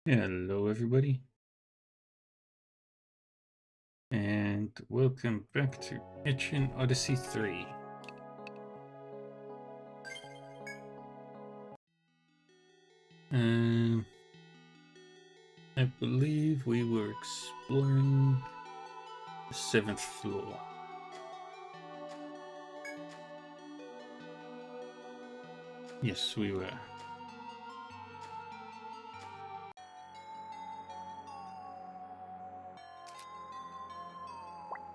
Hello, everybody, and welcome back to Etrian Odyssey 3. Um, I believe we were exploring the 7th floor. Yes, we were.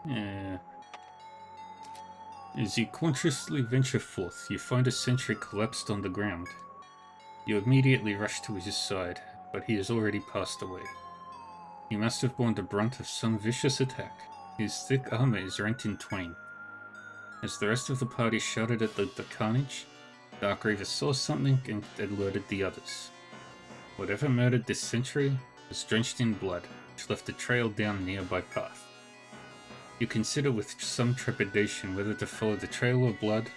Uh, as you consciously venture forth, you find a sentry collapsed on the ground. You immediately rush to his side, but he has already passed away. He must have borne the brunt of some vicious attack. His thick armor is rent in twain. As the rest of the party shouted at the carnage, Dark Reaver saw something and alerted the others. Whatever murdered this sentry was drenched in blood, which left a trail down a nearby path. You consider with some trepidation whether to follow the trail of blood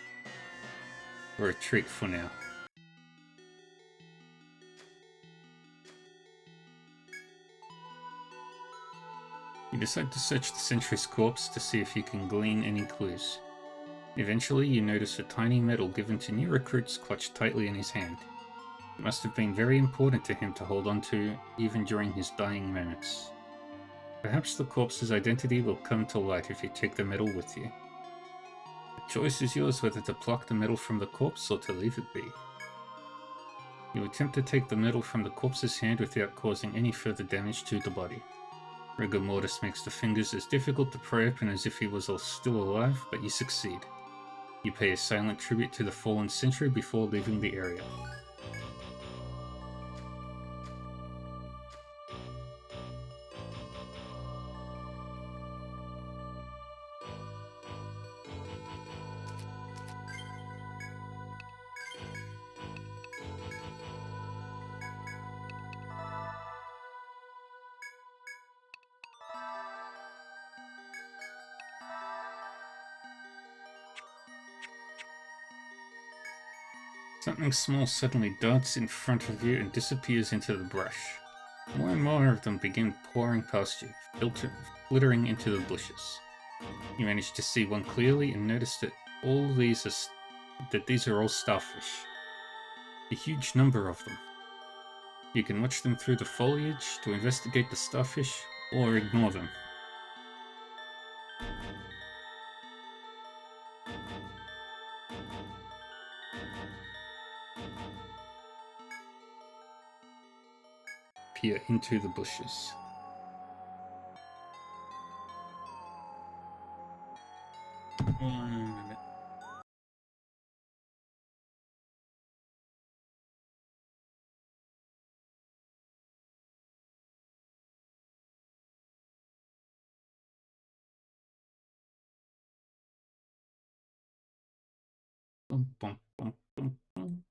or retreat for now. You decide to search the sentry's corpse to see if you can glean any clues. Eventually, you notice a tiny medal given to new recruits clutched tightly in his hand. It must have been very important to him to hold on to, even during his dying moments. Perhaps the corpse's identity will come to light if you take the medal with you. The choice is yours whether to pluck the medal from the corpse or to leave it be. You attempt to take the medal from the corpse's hand without causing any further damage to the body. Rigor mortis makes the fingers as difficult to pry open as if he was still alive, but you succeed. You pay a silent tribute to the fallen sentry before leaving the area. Something small suddenly darts in front of you and disappears into the brush. More and more of them begin pouring past you, flittering into the bushes. You manage to see one clearly and notice that these are all starfish. A huge number of them. You can watch them through the foliage to investigate the starfish, or ignore them. Peer into the bushes. One minute. Bum, bum, bum, bum, bum.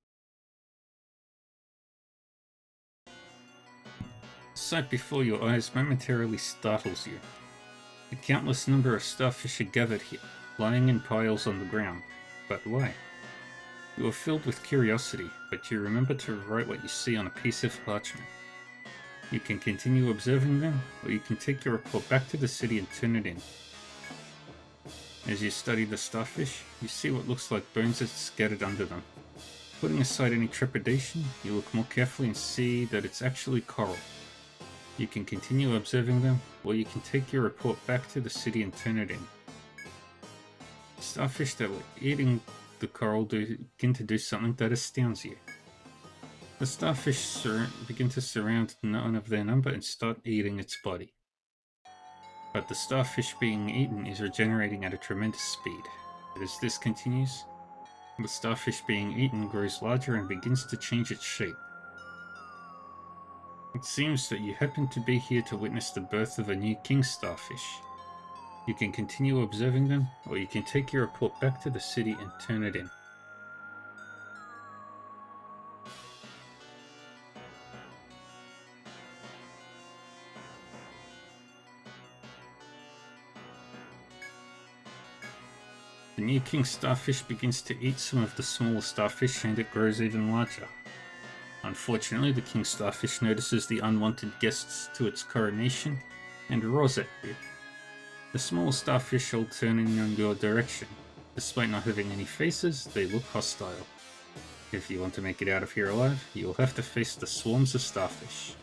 The sight before your eyes momentarily startles you. A countless number of starfish are gathered here, lying in piles on the ground. But why? You are filled with curiosity, but you remember to write what you see on a piece of parchment. You can continue observing them, or you can take your report back to the city and turn it in. As you study the starfish, you see what looks like bones that's scattered under them. Putting aside any trepidation, you look more carefully and see that it's actually coral. You can continue observing them, or you can take your report back to the city and turn it in. Starfish that were eating the coral begin to do something that astounds you. The starfish begin to surround none of their number and start eating its body. But the starfish being eaten is regenerating at a tremendous speed. But as this continues, the starfish being eaten grows larger and begins to change its shape. It seems that you happen to be here to witness the birth of a new king starfish. You can continue observing them, or you can take your report back to the city and turn it in. The new king starfish begins to eat some of the smaller starfish and it grows even larger. Unfortunately, the king starfish notices the unwanted guests to its coronation and roars at you. The small starfish all turn in your direction. Despite not having any faces, they look hostile. If you want to make it out of here alive, you'll have to face the swarms of starfish.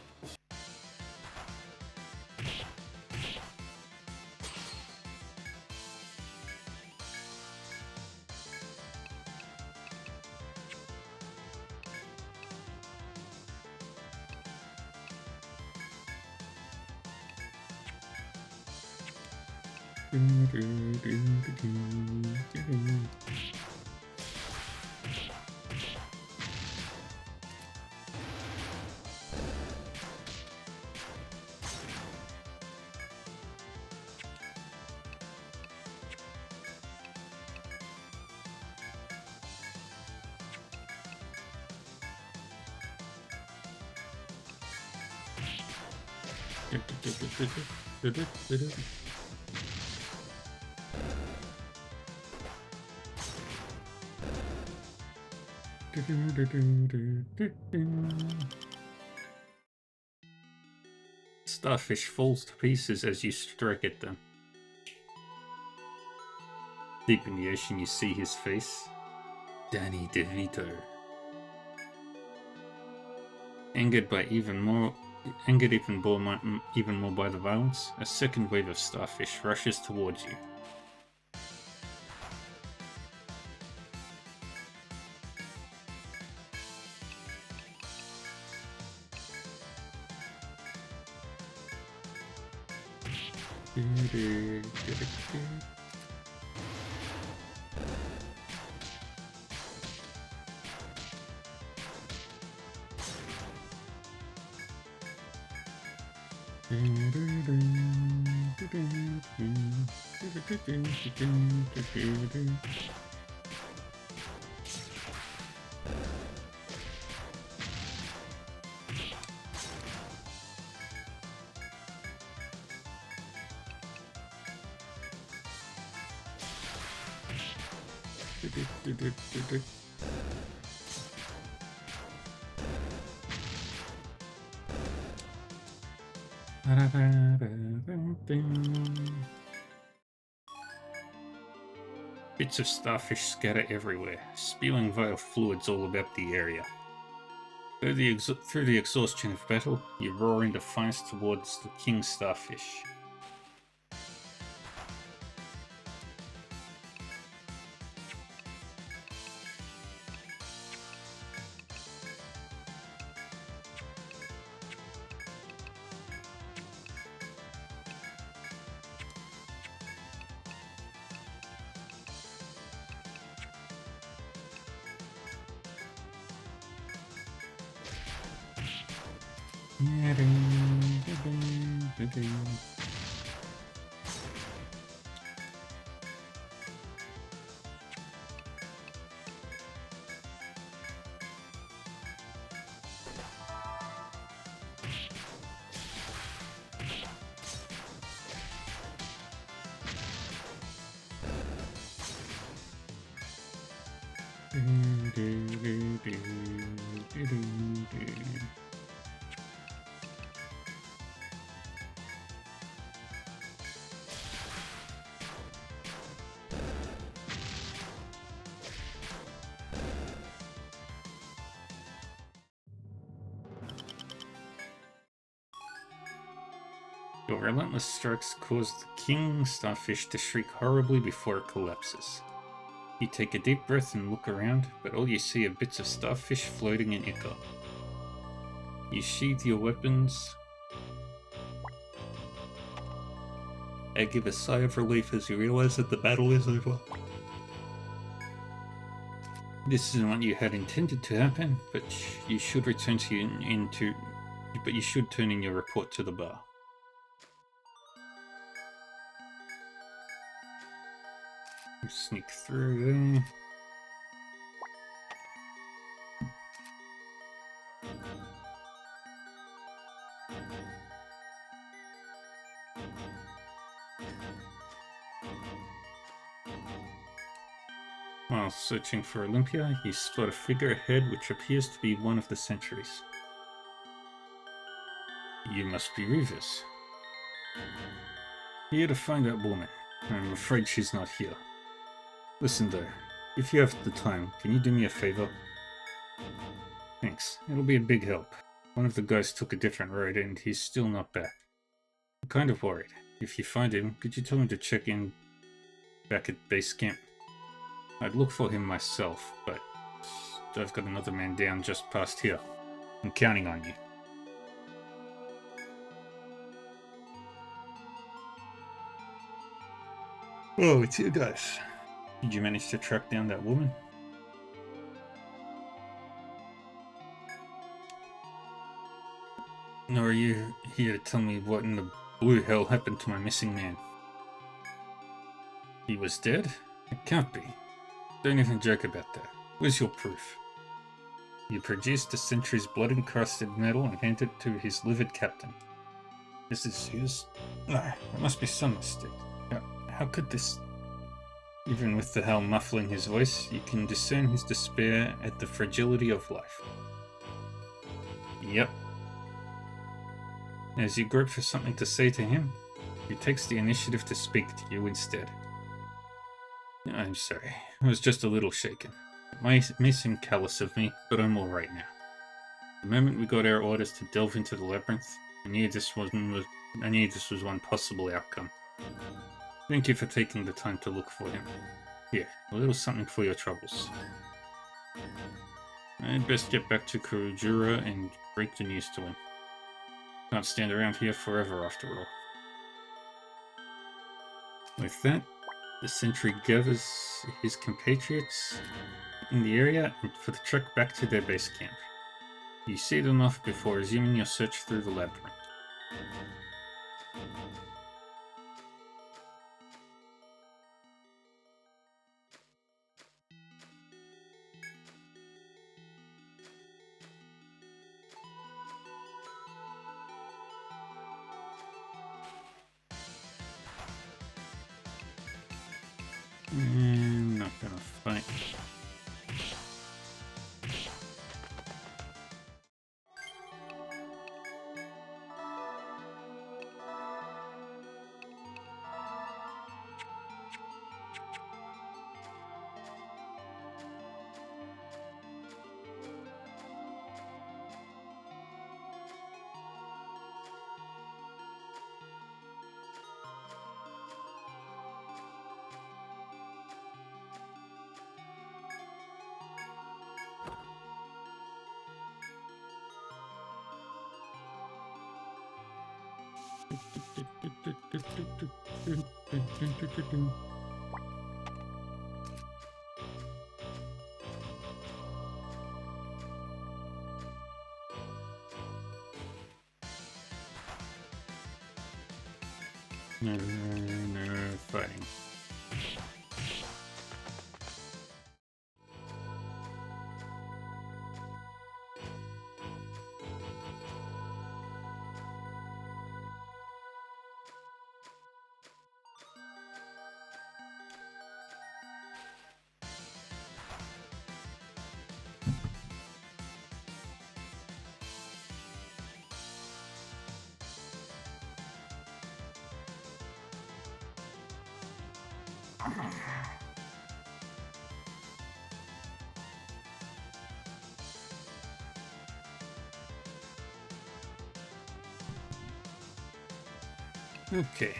Starfish falls to pieces as you strike at them. Deep in the ocean you see his face. Danny DeVito. Angered even more by the violence, a second wave of starfish rushes towards you. Bits of starfish scatter everywhere, spewing vile fluids all about the area. Through the exhaustion of battle, you roar in defiance towards the king starfish. Your relentless strikes cause the king starfish to shriek horribly before it collapses. You take a deep breath and look around, but all you see are bits of starfish floating in ichor. You sheathe your weapons and give a sigh of relief as you realize that the battle is over. This isn't what you had intended to happen, but you should turn in your report to the bar. Sneak through there. While searching for Olympia, you spot a figure ahead which appears to be one of the sentries. You must be Reavers. Here to find that woman. I'm afraid she's not here. Listen though, if you have the time, can you do me a favor? Thanks, it'll be a big help. One of the guys took a different road and he's still not back. I'm kind of worried. If you find him, could you tell him to check in back at base camp? I'd look for him myself, but I've got another man down just past here. I'm counting on you. Oh, it's you guys. Did you manage to track down that woman? Nor are you here to tell me what in the blue hell happened to my missing man? He was dead? It can't be. Don't even joke about that. Where's your proof? You produced the sentry's blood-encrusted medal and handed it to his livid captain. This is his? No, it must be some mistake. How could this... Even with the howl muffling his voice, you can discern his despair at the fragility of life. Yep. As you grope for something to say to him, he takes the initiative to speak to you instead. I'm sorry, I was just a little shaken. It may seem callous of me, but I'm alright now. The moment we got our orders to delve into the labyrinth, I knew this was one possible outcome. Thank you for taking the time to look for him. Here, a little something for your troubles. I'd best get back to Kurujura and break the news to him. Can't stand around here forever after all. With that, the sentry gathers his compatriots in the area for the trek back to their base camp. You see them off before resuming your search through the labyrinth. Not gonna fight. No fighting. Okay.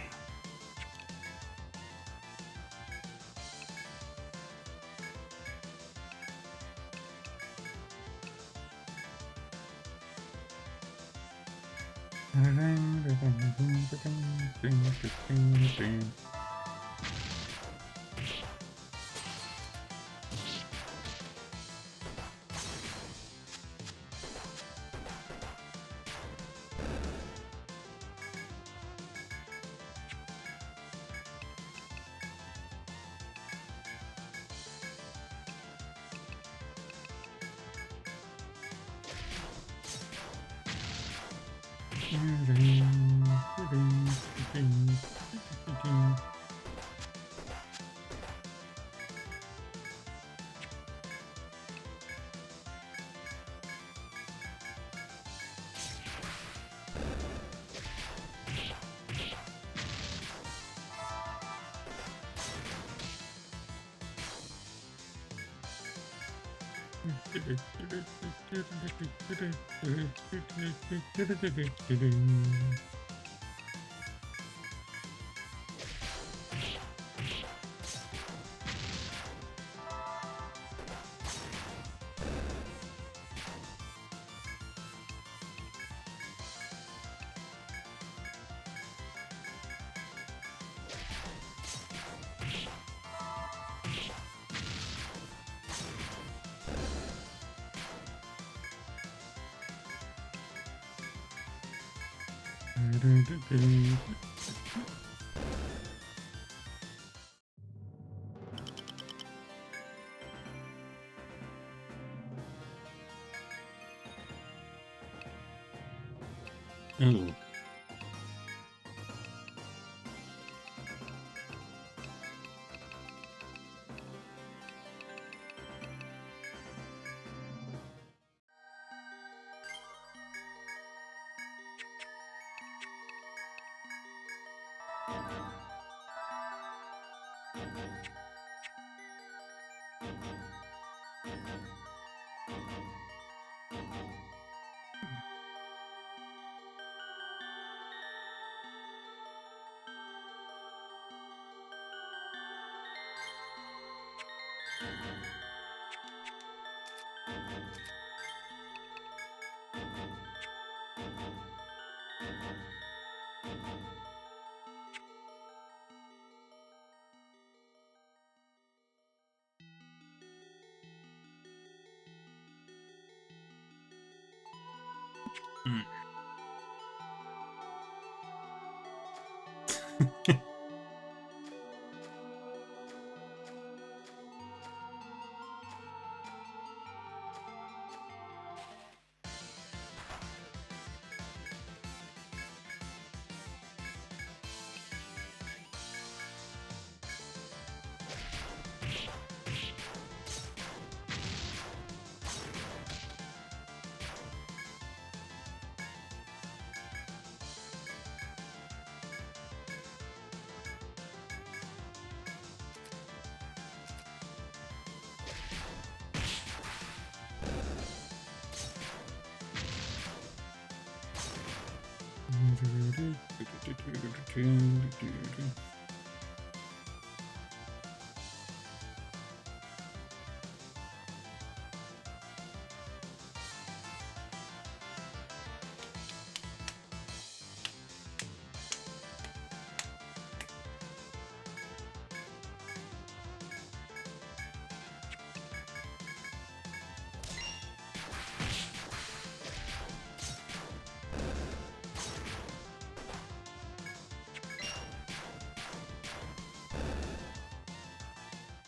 Ooh.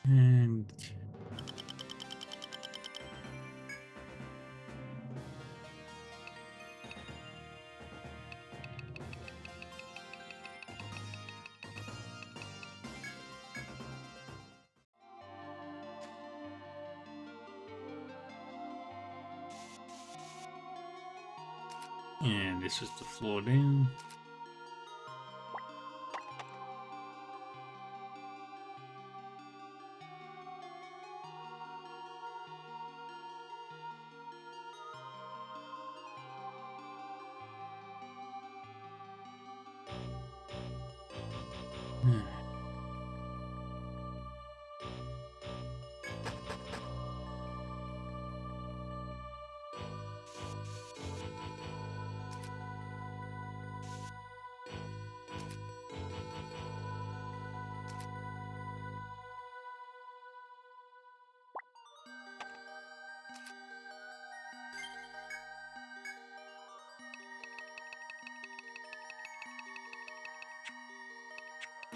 Mm. And this is the floor down.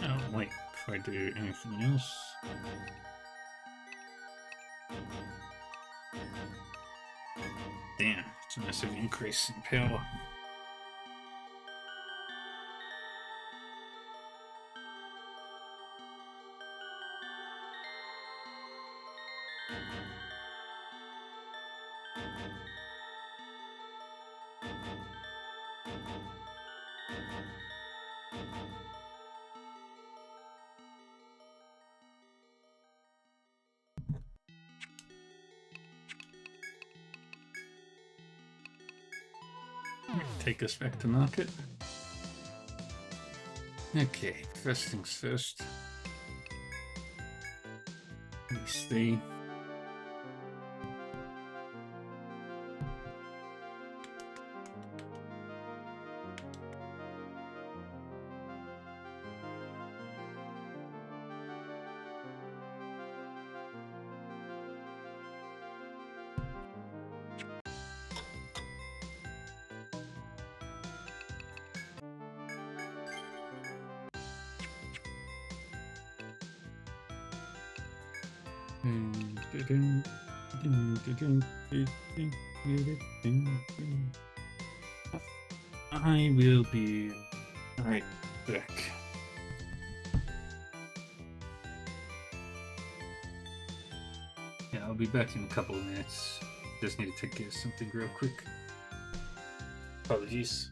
Oh, wait, before I do anything else. Damn, it's a massive increase in power. take us back to market. Okay, first things first. Let me see. I will be right back. Yeah, I'll be back in a couple of minutes. Just need to take care of something real quick. Apologies.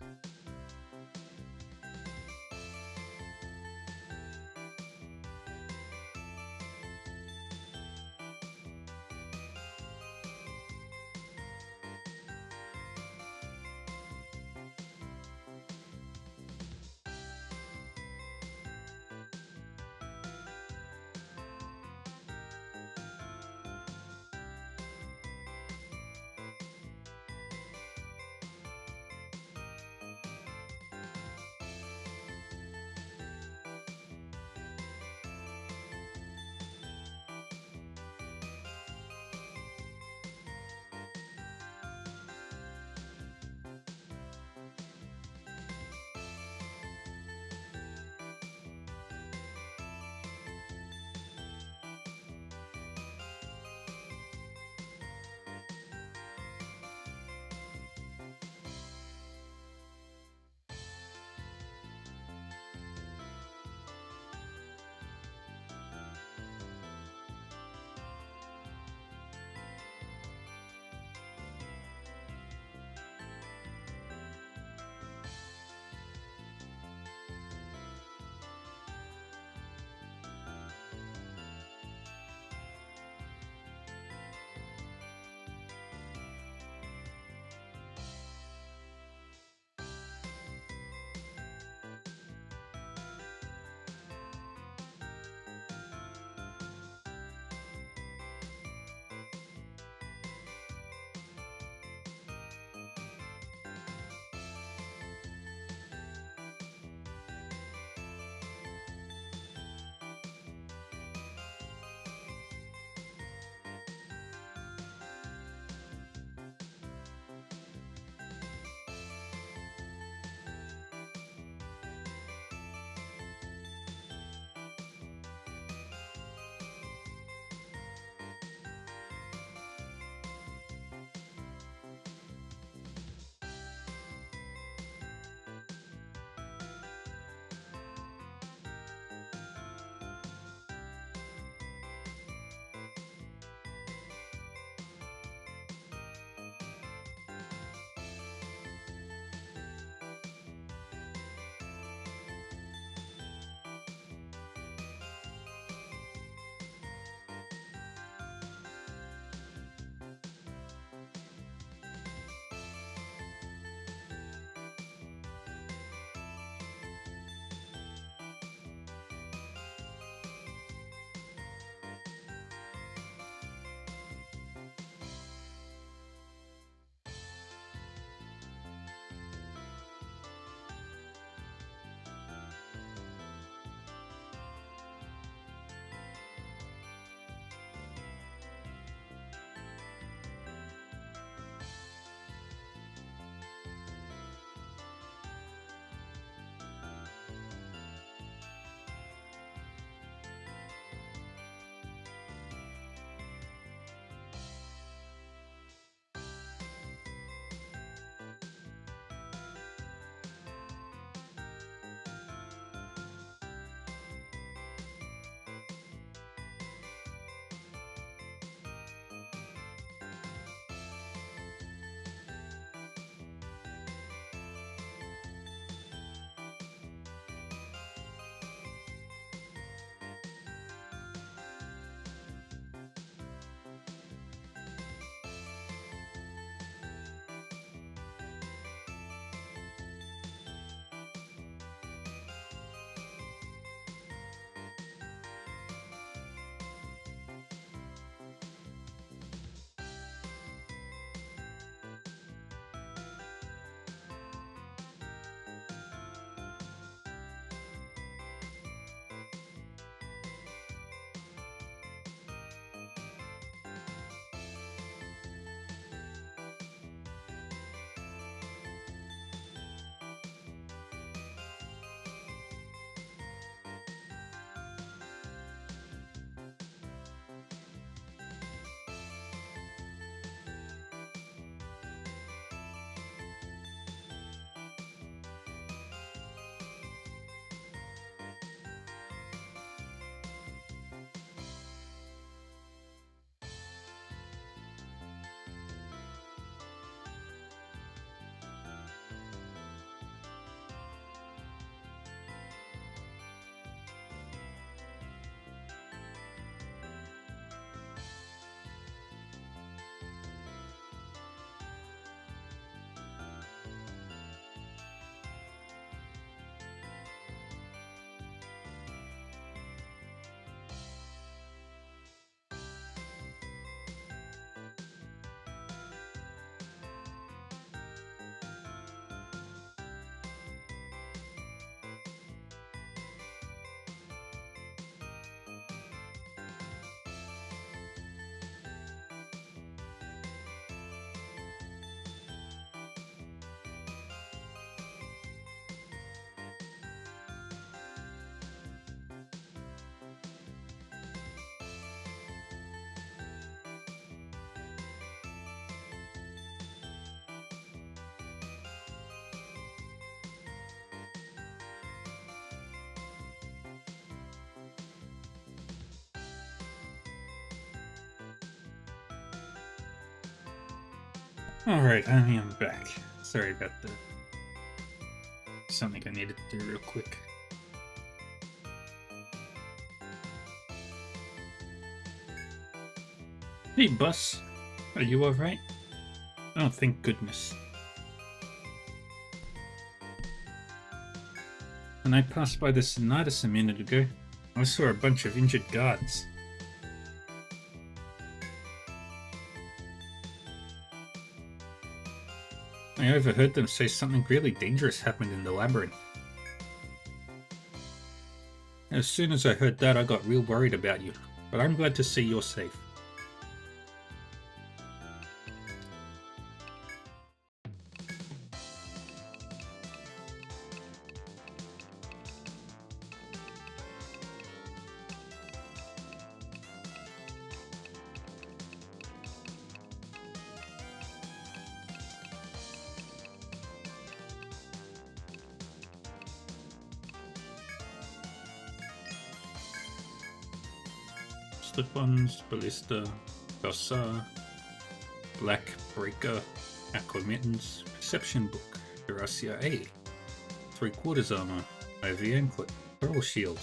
Alright, I am back. Sorry about the... something I needed to do real quick. Hey, boss. Are you alright? Oh, thank goodness. When I passed by the Sonatus a minute ago, I saw a bunch of injured guards. I overheard them say something really dangerous happened in the labyrinth. As soon as I heard that, I got real worried about you, but I'm glad to see you're safe. Slip-ons, Ballista, Dossar, Black Breaker, Aqua Mittens, Perception Book, Jurassic A, 3/4 armor, Ivy Anklet, Pearl Shield.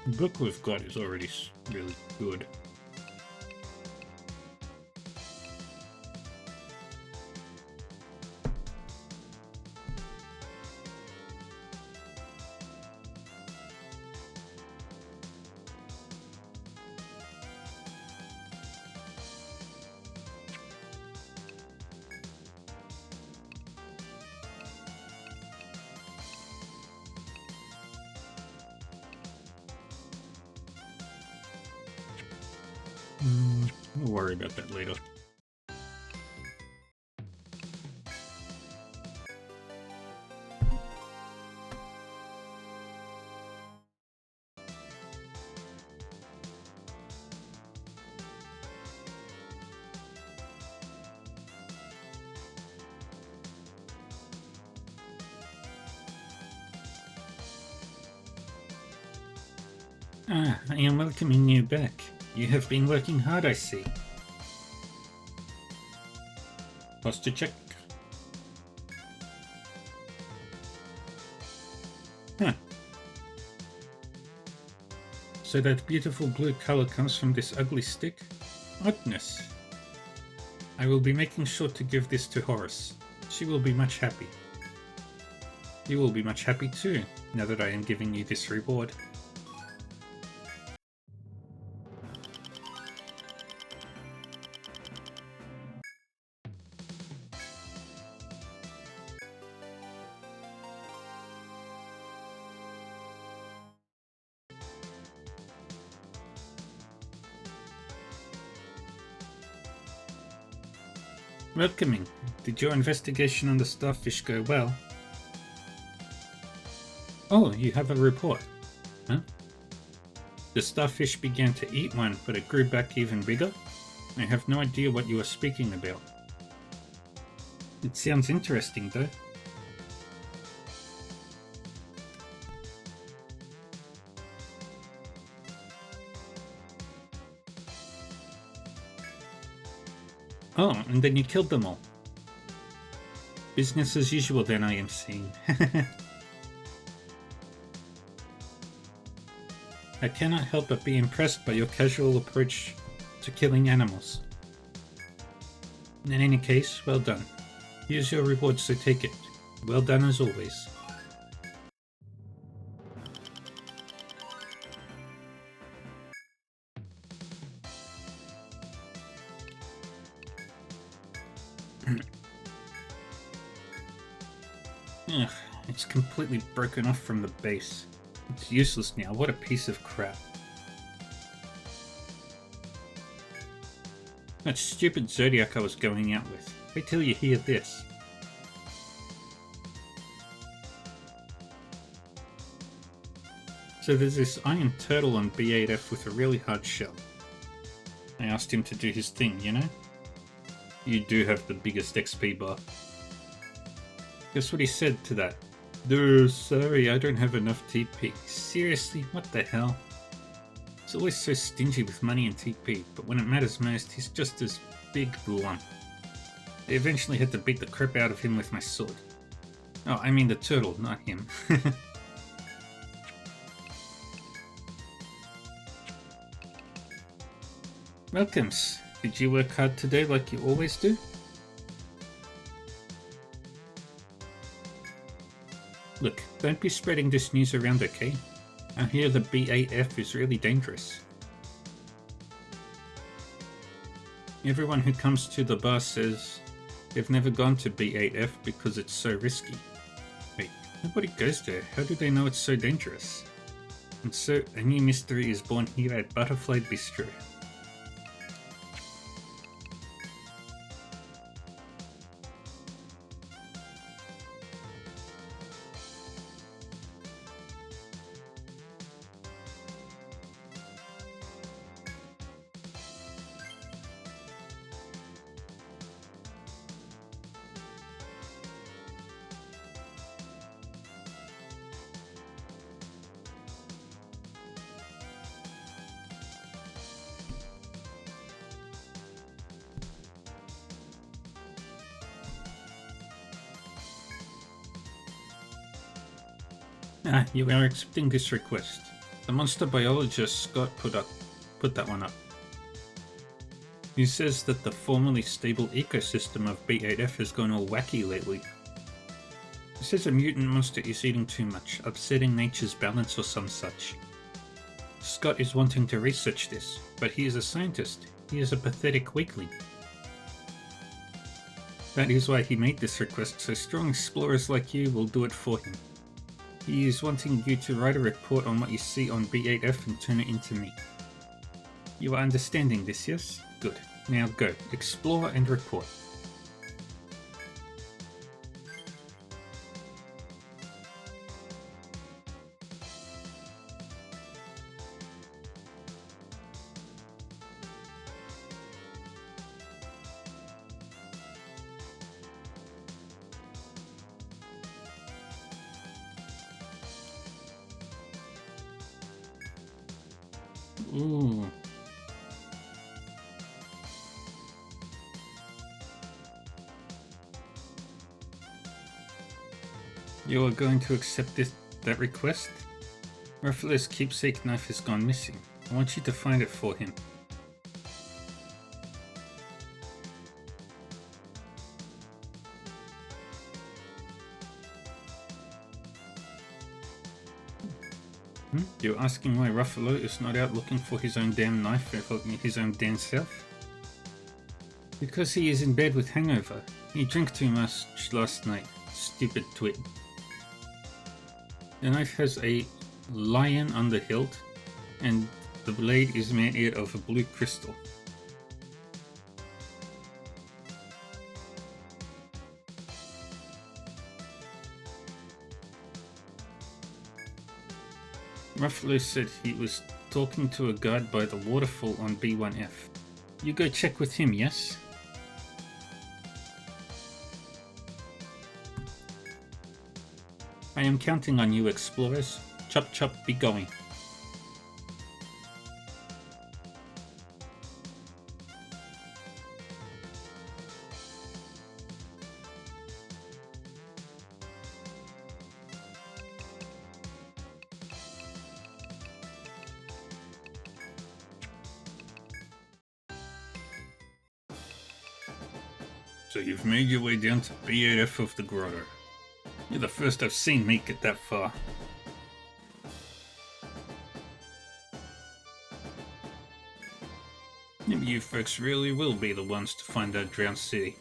The book we've got is already really good. We'll worry about that later. I am welcoming you back. You have been working hard, I see. Posture check. Huh. So that beautiful blue color comes from this ugly stick? Oddness. I will be making sure to give this to Horace. She will be much happy. You will be much happy too, now that I am giving you this reward. Welcoming. Did your investigation on the starfish go well? Oh, you have a report. Huh? The starfish began to eat one, but it grew back even bigger? I have no idea what you are speaking about. It sounds interesting, though. Oh, and then you killed them all. Business as usual then, I am seeing. I cannot help but be impressed by your casual approach to killing animals. In any case, well done. Here's your reward, so take it. Well done as always. Ugh, it's completely broken off from the base. It's useless now, what a piece of crap. That stupid Zodiac I was going out with. Wait till you hear this. So there's this iron turtle on B8F with a really hard shell. I asked him to do his thing, you know? You do have the biggest XP bar. Guess what he said to that? No, sorry, I don't have enough TP. Seriously, what the hell? He's always so stingy with money and TP, but when it matters most, he's just this big lump. I eventually had to beat the crap out of him with my sword. Oh, I mean the turtle, not him. Welcomes. Did you work hard today like you always do? Look, don't be spreading this news around, okay? I hear the B8F is really dangerous. Everyone who comes to the bar says they've never gone to B8F because it's so risky. Wait, nobody goes there. How do they know it's so dangerous? And so, a new mystery is born here at Butterfly Bistro. Ah, you are accepting this request. The monster biologist Scott put that one up. He says that the formerly stable ecosystem of B8F has gone all wacky lately. He says a mutant monster is eating too much, upsetting nature's balance or some such. Scott is wanting to research this, but he is a scientist. He is a pathetic weakling. That is why he made this request, so strong explorers like you will do it for him. He is wanting you to write a report on what you see on B8F and turn it into me. You are understanding this, yes? Good. Now go. Explore and report. Ooh. You are going to accept that request? Ruffalo's keepsake knife has gone missing. I want you to find it for him. You're asking why Ruffalo is not out looking for his own damn knife for his own damn self? Because he is in bed with hangover. He drank too much last night. Stupid twit. The knife has a lion on the hilt, and the blade is made of a blue crystal. Ruffalo said he was talking to a guard by the waterfall on B1F. You go check with him, yes? I am counting on you, explorers. Chop chop, be going. So you've made your way down to B8F of the grotto. You're the first I've seen make it that far. Maybe you folks really will be the ones to find that drowned city.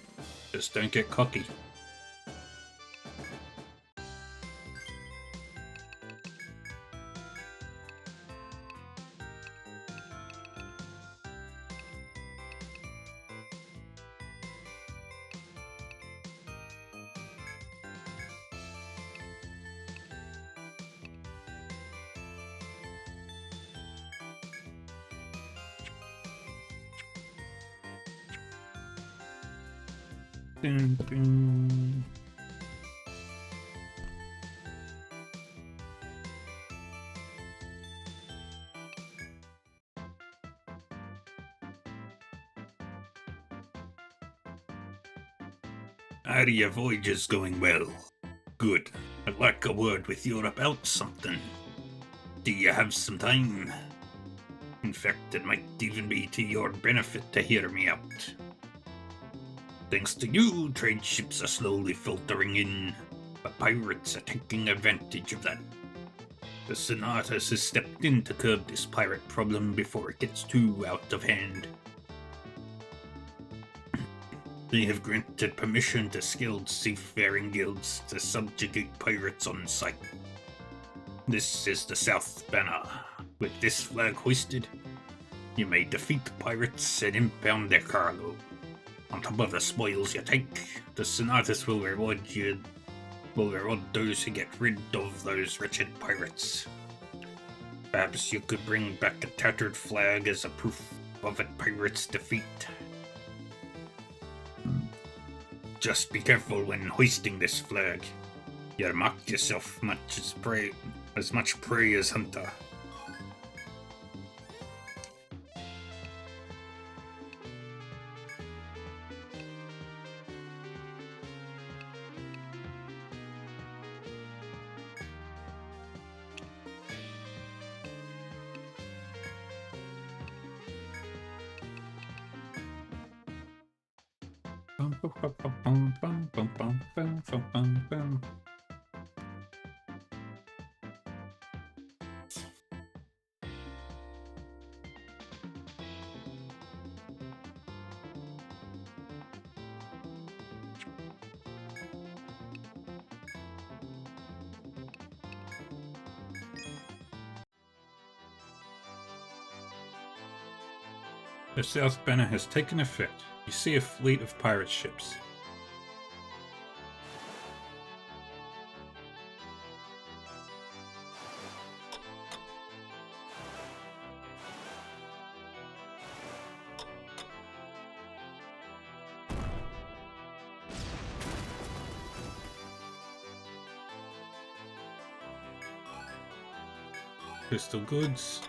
Just don't get cocky. Dun, dun. How are your voyages going? Well? Good. I'd like a word with you about something. Do you have some time? In fact, it might even be to your benefit to hear me out. Thanks to you, trade ships are slowly filtering in, but pirates are taking advantage of that. The Senatus has stepped in to curb this pirate problem before it gets too out of hand. They have granted permission to skilled seafaring guilds to subjugate pirates on sight. This is the South Banner. With this flag hoisted, you may defeat pirates and impound their cargo. On top of the spoils you take, the Senatus will reward those who get rid of those wretched pirates. Perhaps you could bring back a tattered flag as a proof of a pirate's defeat. Just be careful when hoisting this flag. You'll mark yourself as much prey as hunter. The South Banner has taken effect. You see a fleet of pirate ships. Crystal goods.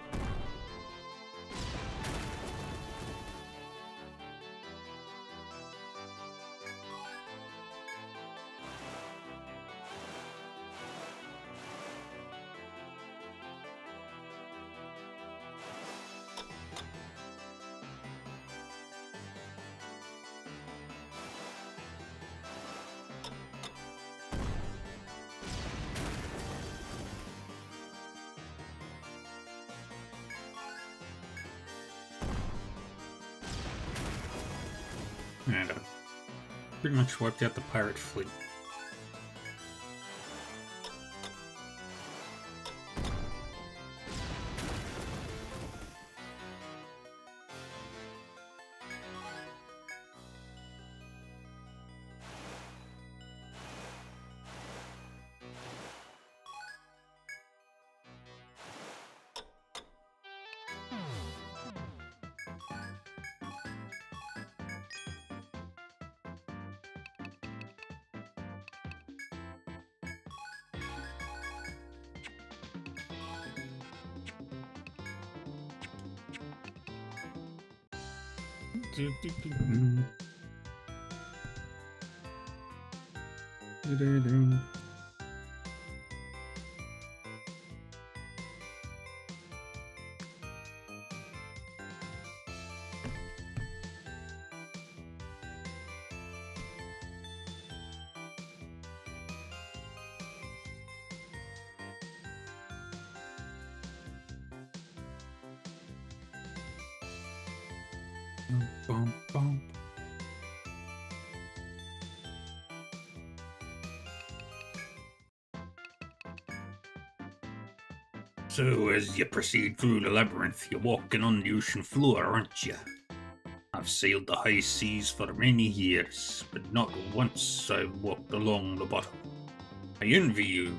And pretty much wiped out the pirate fleet. Bum, bum. So, as you proceed through the labyrinth, you're walking on the ocean floor, aren't you? I've sailed the high seas for many years, but not once I've walked along the bottom. I envy you.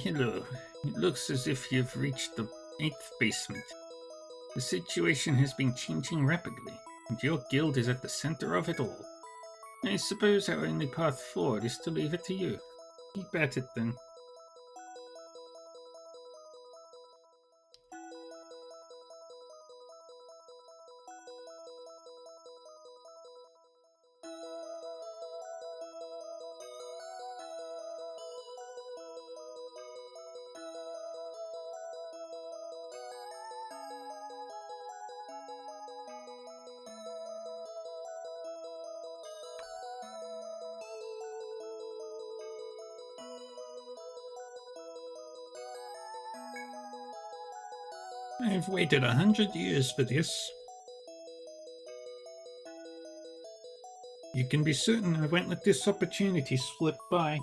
Hello. It looks as if you've reached the 8th basement. The situation has been changing rapidly, and your guild is at the center of it all. I suppose our only path forward is to leave it to you. Keep at it then. I've waited 100 years for this. You can be certain I won't let this opportunity slip by.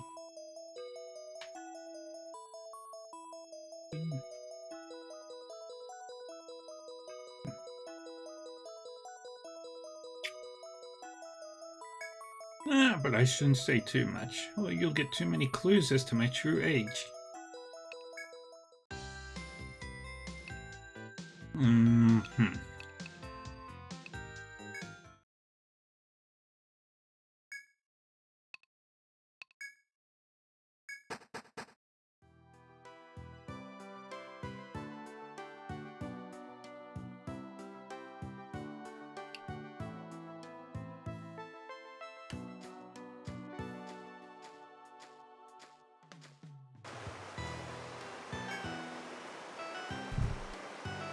But I shouldn't say too much, or you'll get too many clues as to my true age.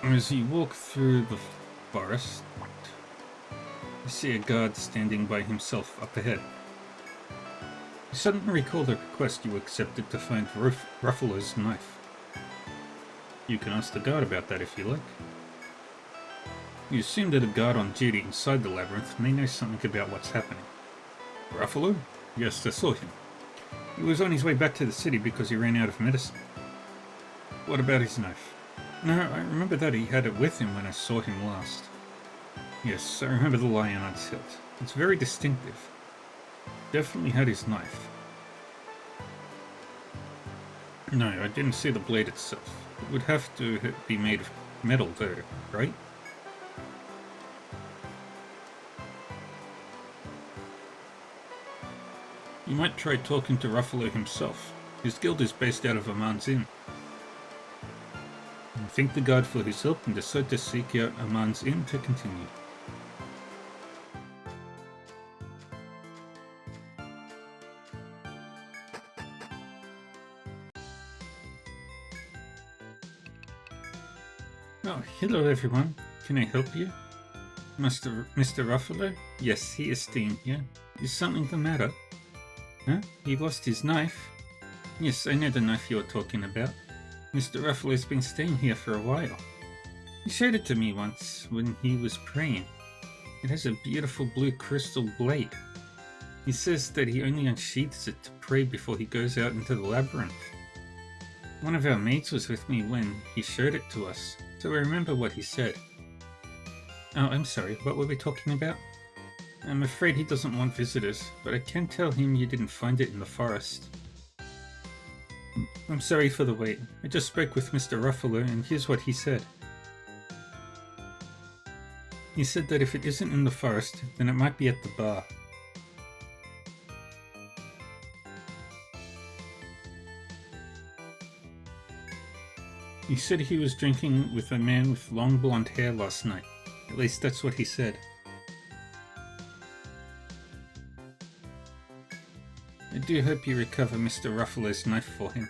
As you walk through the forest, you see a guard standing by himself up ahead. You suddenly recall the request you accepted to find Ruffalo's knife. You can ask the guard about that if you like. You assume that a guard on duty inside the labyrinth may know something about what's happening. Ruffalo? Yes, I saw him. He was on his way back to the city because he ran out of medicine. What about his knife? No, I remember that he had it with him when I saw him last. Yes, I remember the lion on its hilt. It's very distinctive. Definitely had his knife. No, I didn't see the blade itself. It would have to be made of metal though, right? You might try talking to Ruffalo himself. His guild is based out of Aman's Inn. Thank the guard for his help and decide to seek out Aman's Inn to continue. Oh, hello everyone. Can I help you? Mr. Ruffalo? Yes, he is staying here. Is something the matter? Huh? He lost his knife? Yes, I know the knife you're talking about. Mr. Ruffalo's been staying here for a while. He showed it to me once when he was praying. It has a beautiful blue crystal blade. He says that he only unsheathes it to pray before he goes out into the labyrinth. One of our mates was with me when he showed it to us, so I remember what he said. Oh, I'm sorry, what were we talking about? I'm afraid he doesn't want visitors, but I can tell him you didn't find it in the forest. I'm sorry for the wait. I just spoke with Mr. Ruffalo and here's what he said. He said that if it isn't in the forest, then it might be at the bar. He said he was drinking with a man with long blonde hair last night. At least that's what he said. I do hope you recover Mr. Ruffalo's knife for him.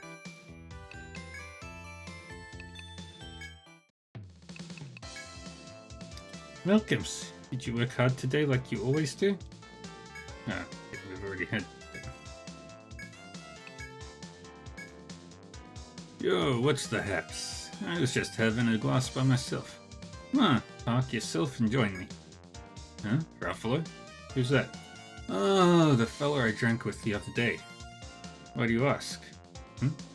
Welcomes. Did you work hard today like you always do? Ah, yeah, we've already had... Yo, what's the haps? I was just having a glass by myself. Come on, park yourself and join me. Huh? Ruffalo? Who's that? Oh, the fella I drank with the other day. Why do you ask?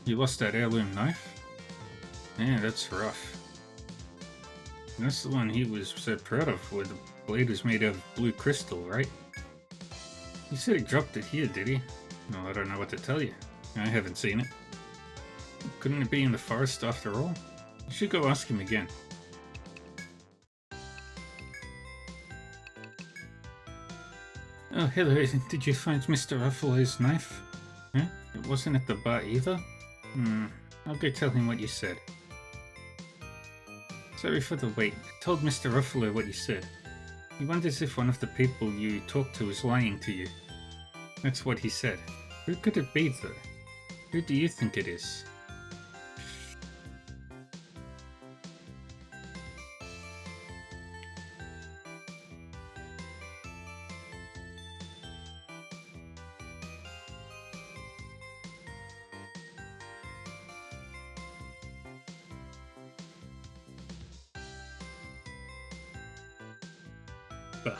You lost that heirloom knife? Yeah, that's rough. That's the one he was so proud of, where the blade was made of blue crystal, right? He said he dropped it here, did he? No, I don't know what to tell you. I haven't seen it. Couldn't it be in the forest after all? You should go ask him again. Oh, hello. Did you find Mr. Ruffalo's knife? Huh? It wasn't at the bar either? I'll go tell him what you said. Sorry for the wait. I told Mr. Ruffalo what you said. He wonders if one of the people you talked to is lying to you. That's what he said. Who could it be, though? Who do you think it is? Buck.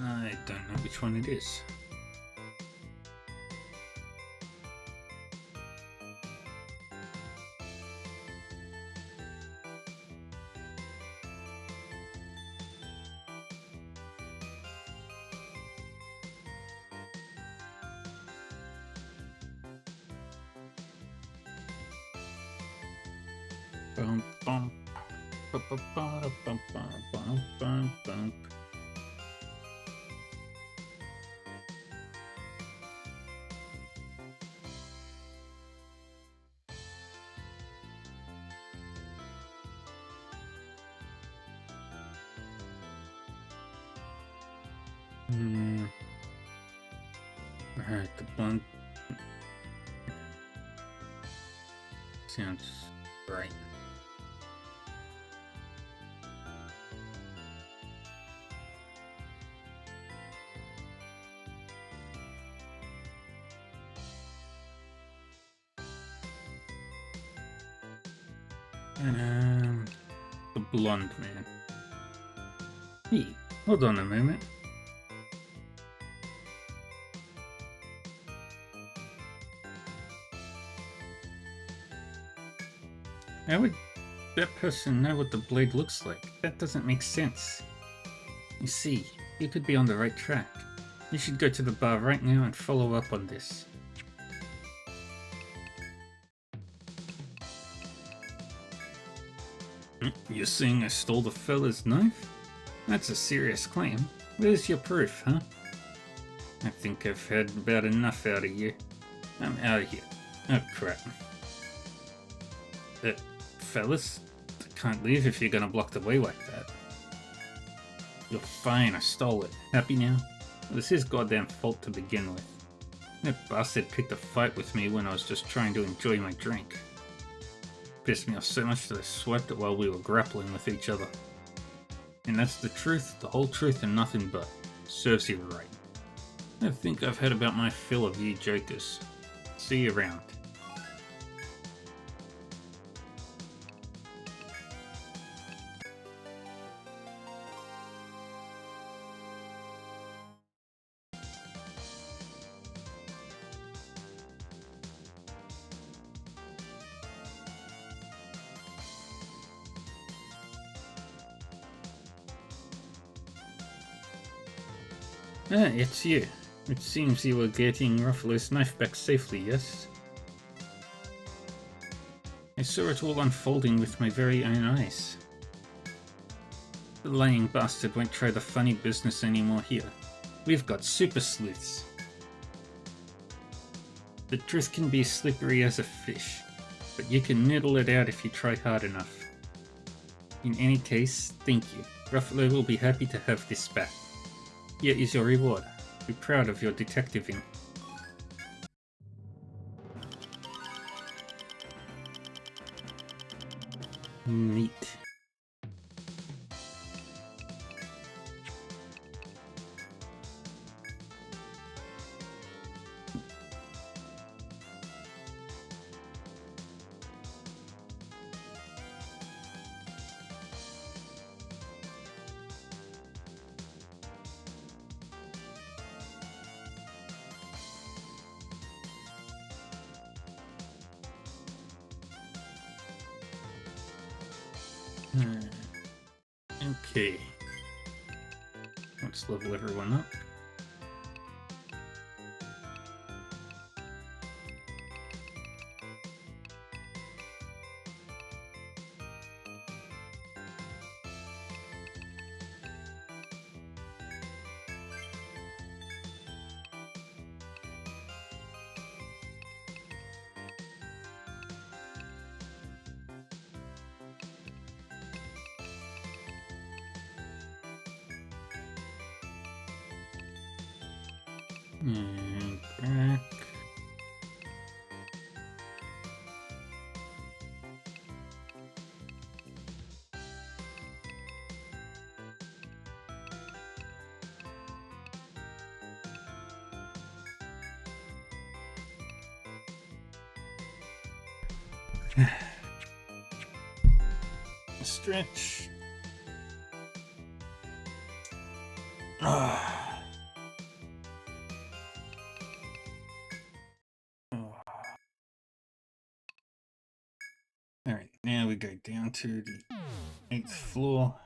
I don't know which one it is. Bum bum. Bum bum bum bum bum bum bum. Alright, the blunt sounds right. And the blonde man. Hey, hold on a moment. How would that person know what the blade looks like? That doesn't make sense. You see, you could be on the right track. You should go to the bar right now and follow up on this. You're saying I stole the fella's knife? That's a serious claim. Where's your proof, huh? I think I've had about enough out of you. I'm out of here. Oh crap. Fellas, I can't leave if you're gonna block the way like that. You're fine, I stole it. Happy now? It was his goddamn fault to begin with. That bastard picked a fight with me when I was just trying to enjoy my drink. Pissed me off so much that I swiped it while we were grappling with each other. And that's the truth, the whole truth, and nothing but. Serves you right. I think I've had about my fill of you jokers. See you around. Ah, it's you. It seems you were getting Ruffalo's knife back safely, yes? I saw it all unfolding with my very own eyes. The lying bastard won't try the funny business anymore here. We've got super sleuths. The truth can be slippery as a fish, but you can noodle it out if you try hard enough. In any case, thank you. Ruffalo will be happy to have this back. Here is your reward. Be proud of your detectiving. Neat. Okay. Let's level everyone up. And back. Stretch. Alright, now we go down to the 8th floor.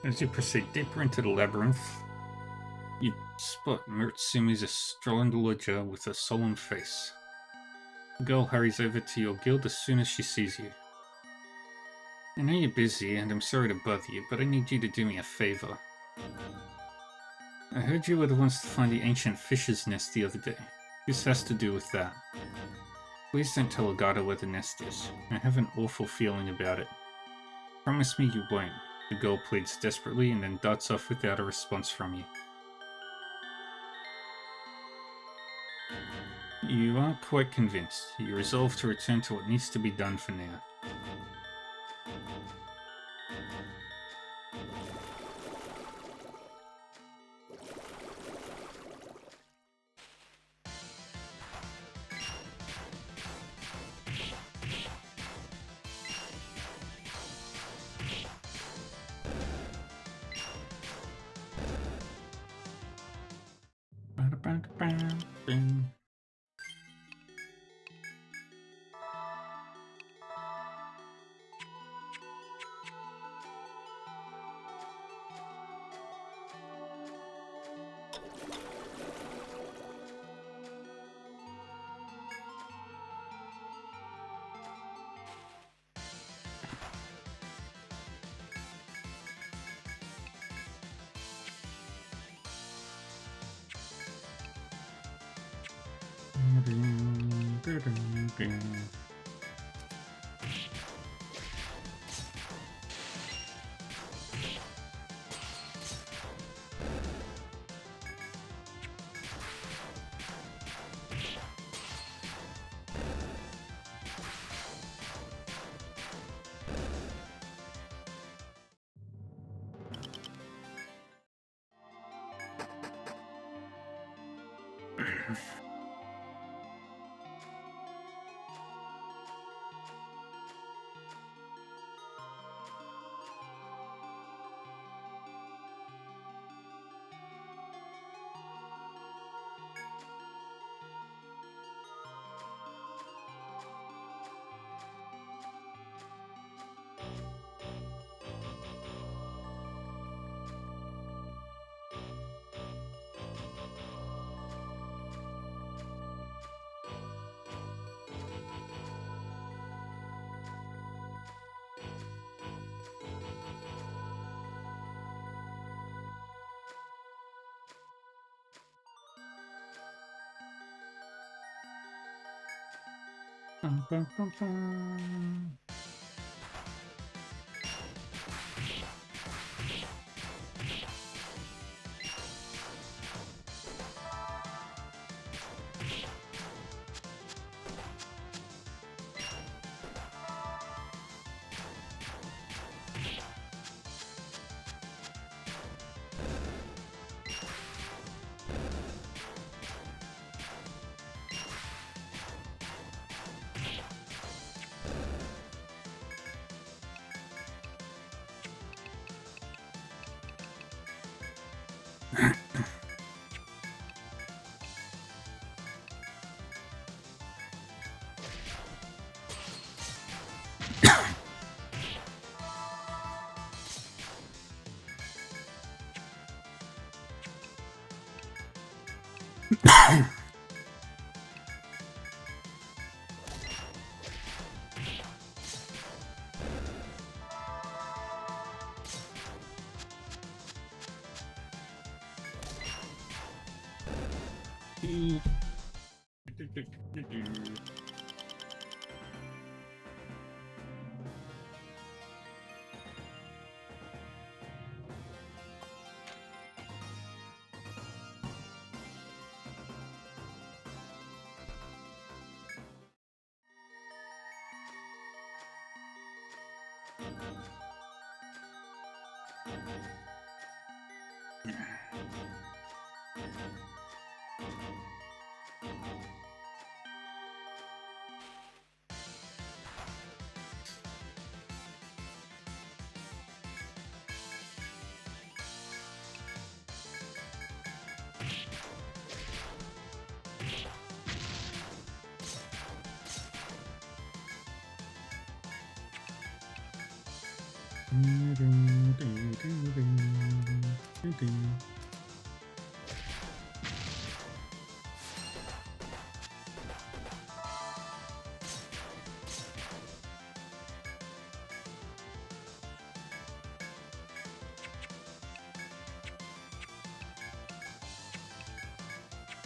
As you proceed deeper into the labyrinth, you spot Murtsumi's astrologer with a solemn face. The girl hurries over to your guild as soon as she sees you. I know you're busy, and I'm sorry to bother you, but I need you to do me a favor. I heard you were the ones to find the ancient fish's nest the other day. This has to do with that. Please don't tell Agata where the nest is. I have an awful feeling about it. Promise me you won't. The girl pleads desperately and then darts off without a response from you. You aren't quite convinced. You resolve to return to what needs to be done for now.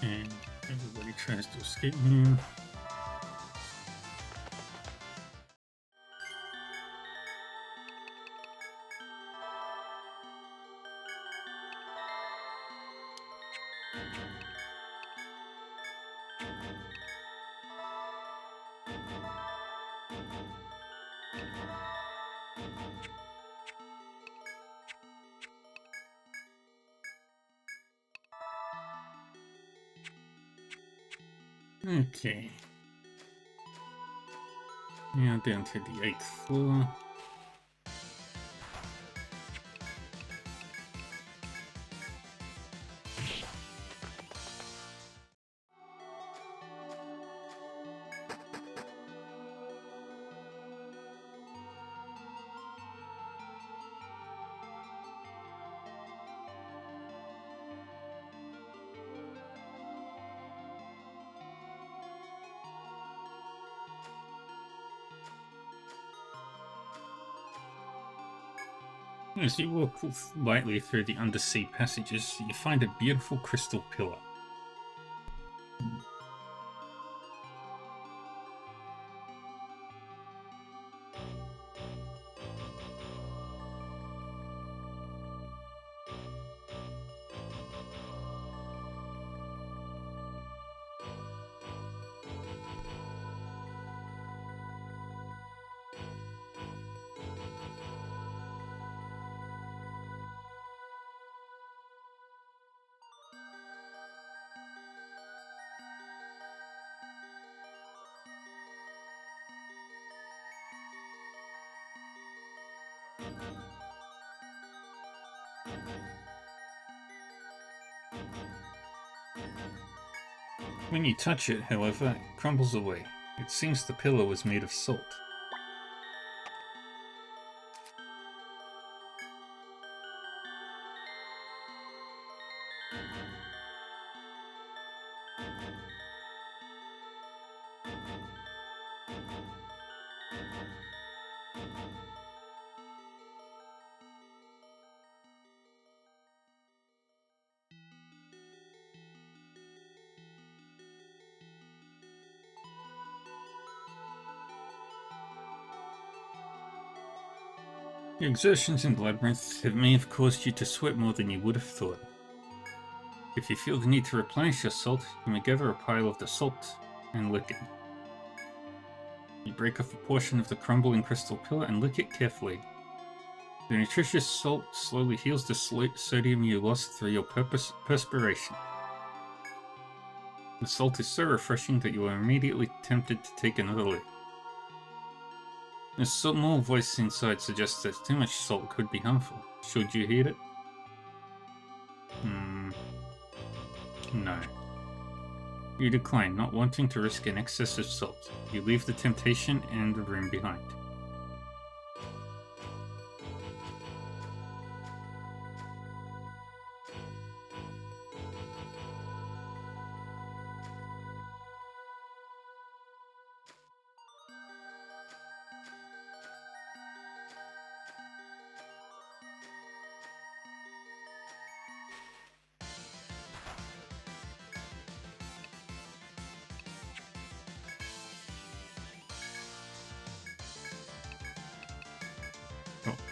And everybody tries to escape me. Okay. Now down to the 8th floor. As you walk lightly through the undersea passages, you find a beautiful crystal pillar. When you touch it, however, it crumbles away. It seems the pillar was made of salt. Your exertions in the labyrinth may have caused you to sweat more than you would have thought. If you feel the need to replenish your salt, you may gather a pile of the salt and lick it. You break off a portion of the crumbling crystal pillar and lick it carefully. The nutritious salt slowly heals the sodium you lost through your perspiration. The salt is so refreshing that you are immediately tempted to take another lick. A small voice inside suggests that too much salt could be harmful. Should you heed it? No. You decline, not wanting to risk an excess of salt. You leave the temptation and the room behind.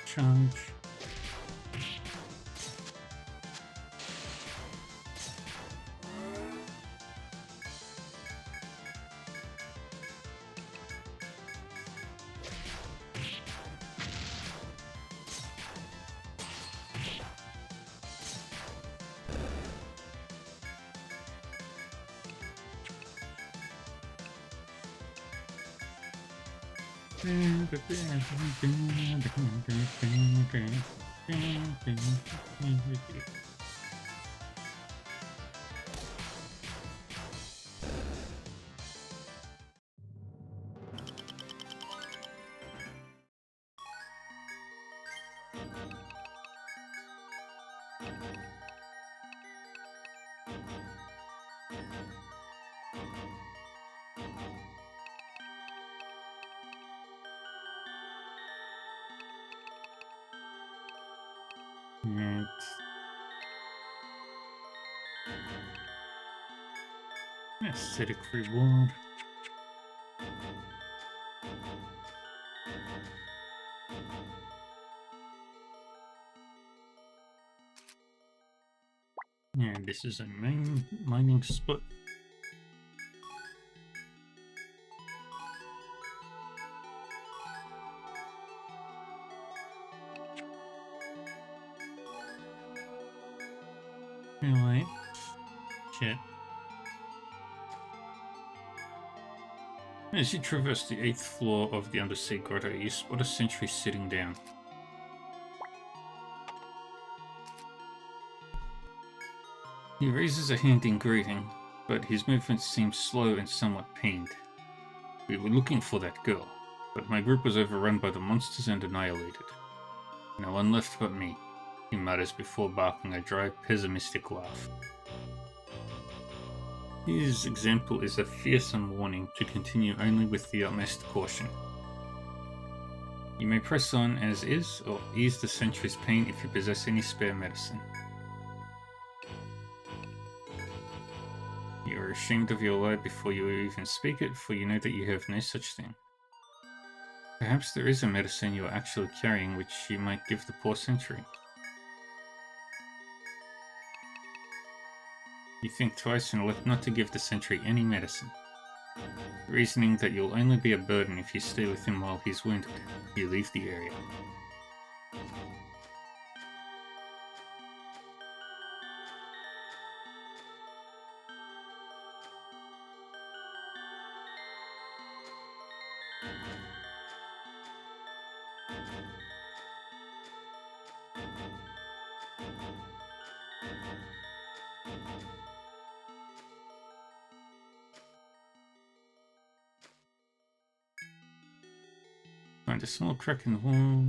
Charge. Aesthetic reward. And this is a main mining spot. Anyway, shit. As you traverse the 8th floor of the undersea grotto, you spot a sentry sitting down. He raises a hand in greeting, but his movements seem slow and somewhat pained. We were looking for that girl, but my group was overrun by the monsters and annihilated. No one left but me, he mutters before barking a dry, pessimistic laugh. His example is a fearsome warning to continue only with the utmost caution. You may press on as is, or ease the sentry's pain if you possess any spare medicine. You are ashamed of your lie before you even speak it, for you know that you have no such thing. Perhaps there is a medicine you are actually carrying which you might give the poor sentry. You think twice and elect not to give the sentry any medicine, reasoning that you'll only be a burden if you stay with him while he's wounded. You leave the area. Find a small crack in the wall.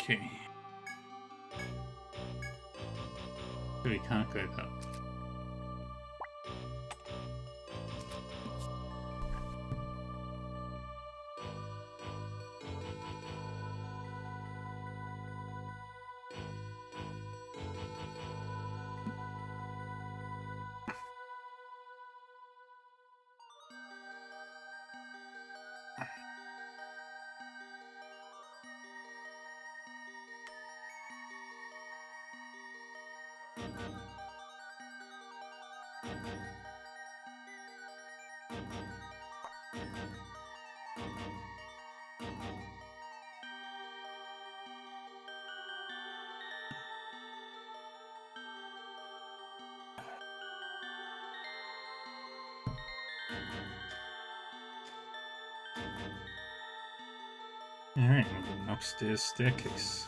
Okay. So we can't go up. Alright, we'll get an upstairs staircase.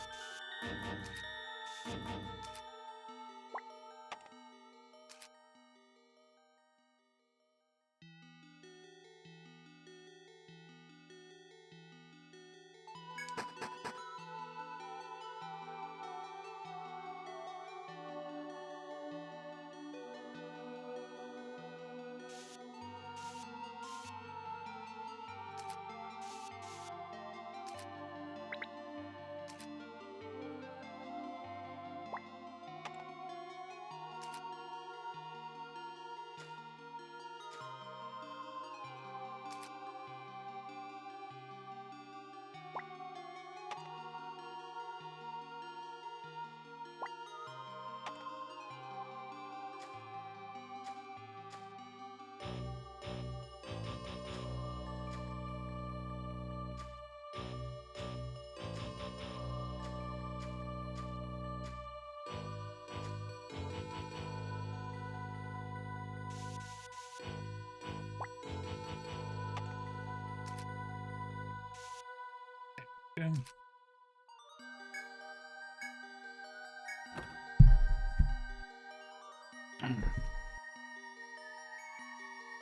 Okay.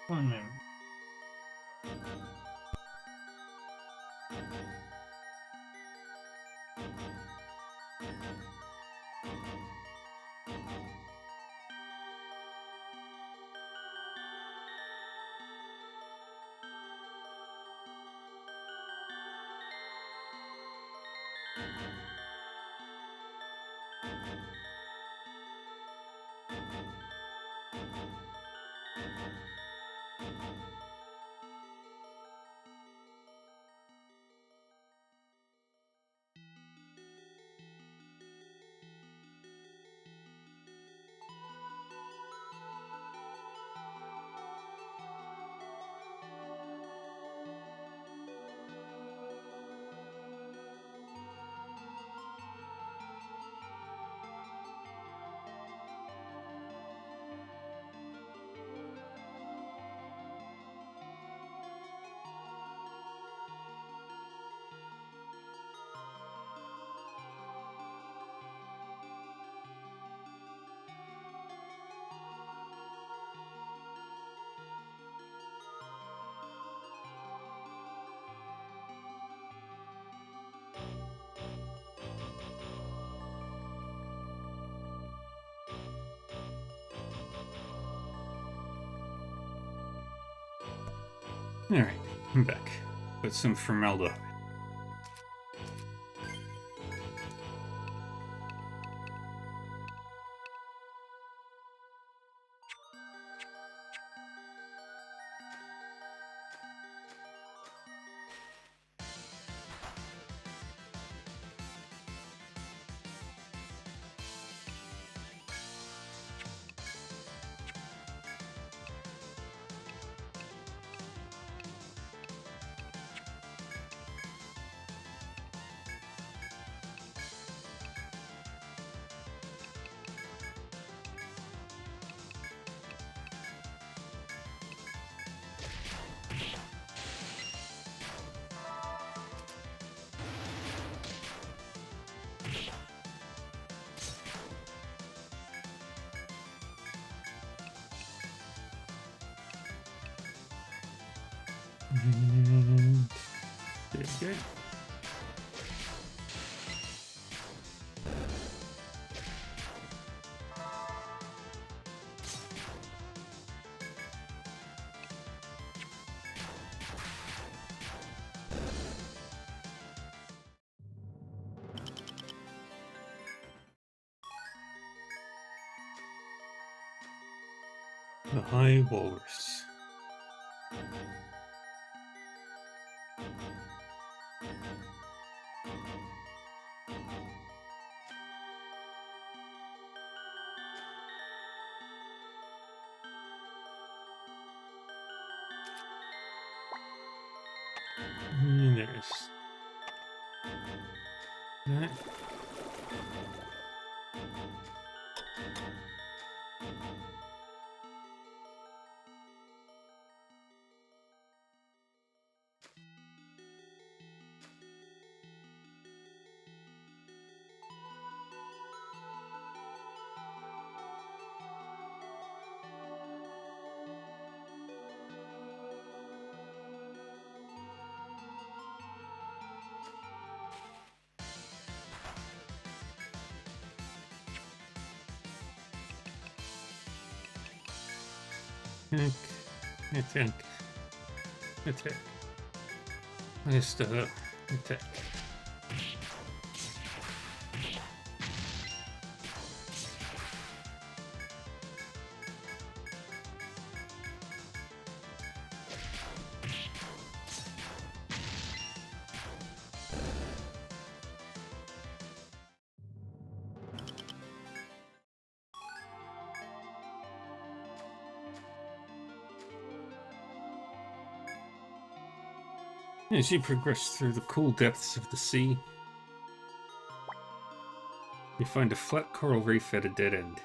One moment. Alright, I'm back. Put some formaldehyde. And there we go. The High Walrus. And there's that. Attack. Attack. Just attack. As you progress through the cool depths of the sea, you find a flat coral reef at a dead end.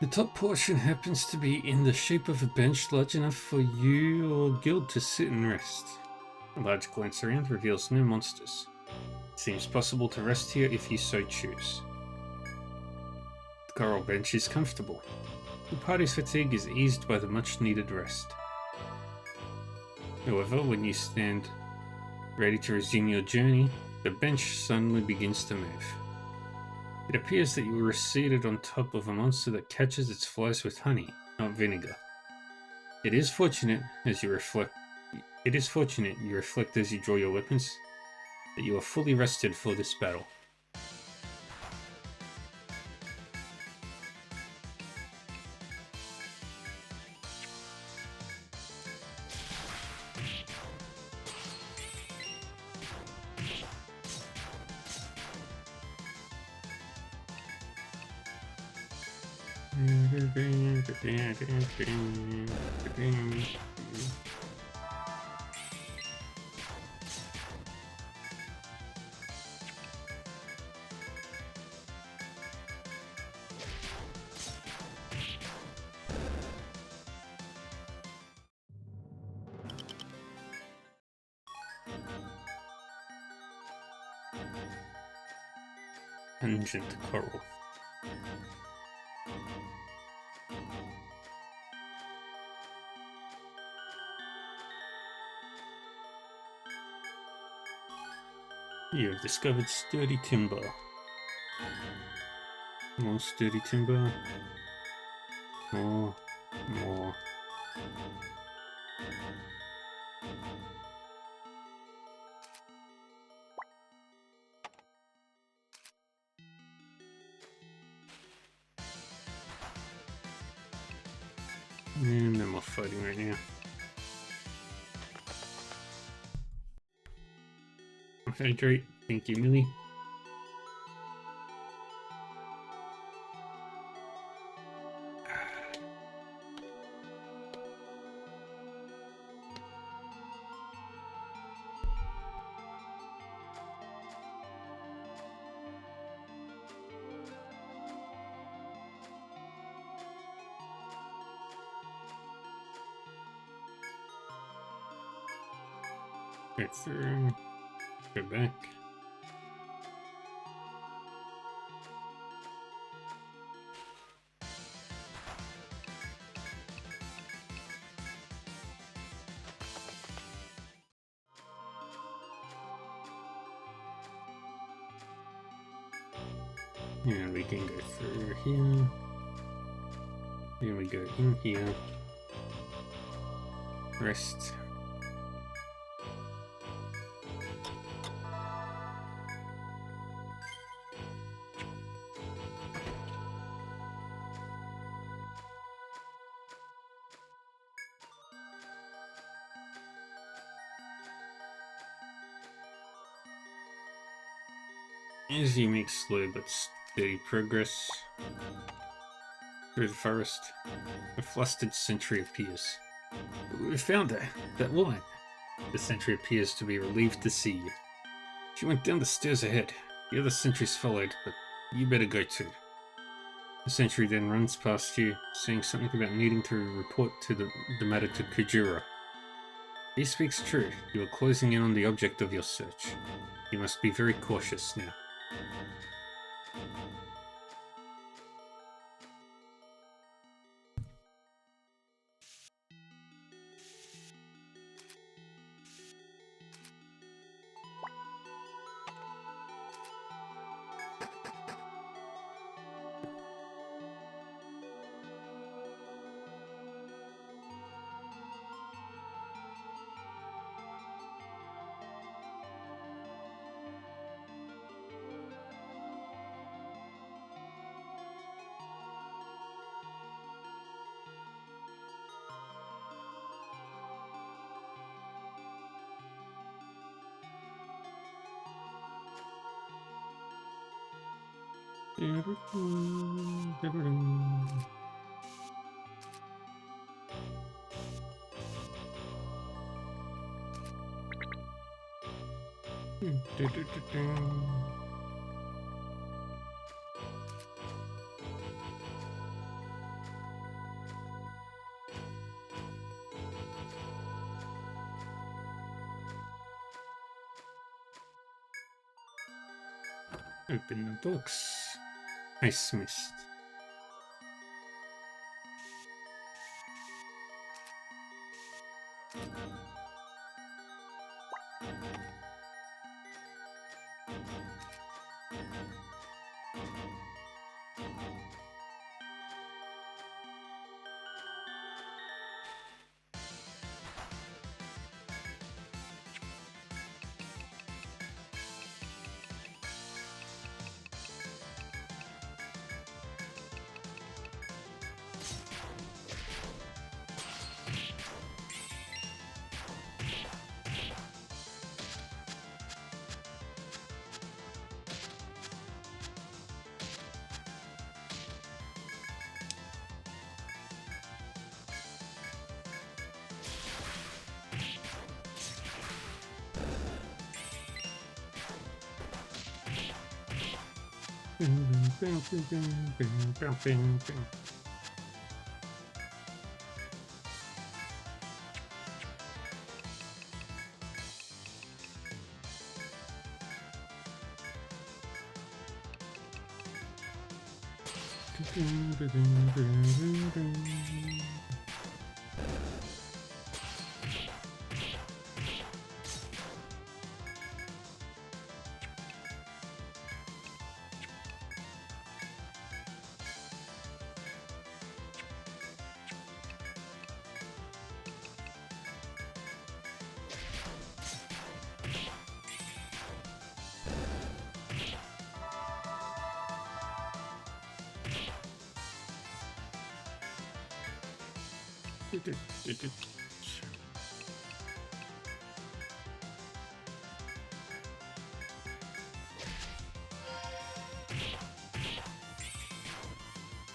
The top portion happens to be in the shape of a bench large enough for you or Guild to sit and rest. A large glance around reveals no monsters. It seems possible to rest here if you so choose. The coral bench is comfortable. The party's fatigue is eased by the much-needed rest. However, when you stand ready to resume your journey, the bench suddenly begins to move. It appears that you were seated on top of a monster that catches its flies with honey, not vinegar. It is fortunate you reflect as you draw your weapons that you are fully rested for this battle. Pungent coral. You have discovered sturdy timber. More sturdy timber. More. And no more fighting right now. Hydrate. Thank you, Millie. Go through. Go back. And we can go through here. Then we go in here. Rest. As you make slow but steady progress through the forest, a flustered sentry appears. We found her, that woman. The sentry appears to be relieved to see you. She went down the stairs ahead. The other sentries followed, but you better go too. The sentry then runs past you, saying something about needing to report the matter to Kujira. He speaks true. You are closing in on the object of your search. You must be very cautious now. Open the books. Ice mist.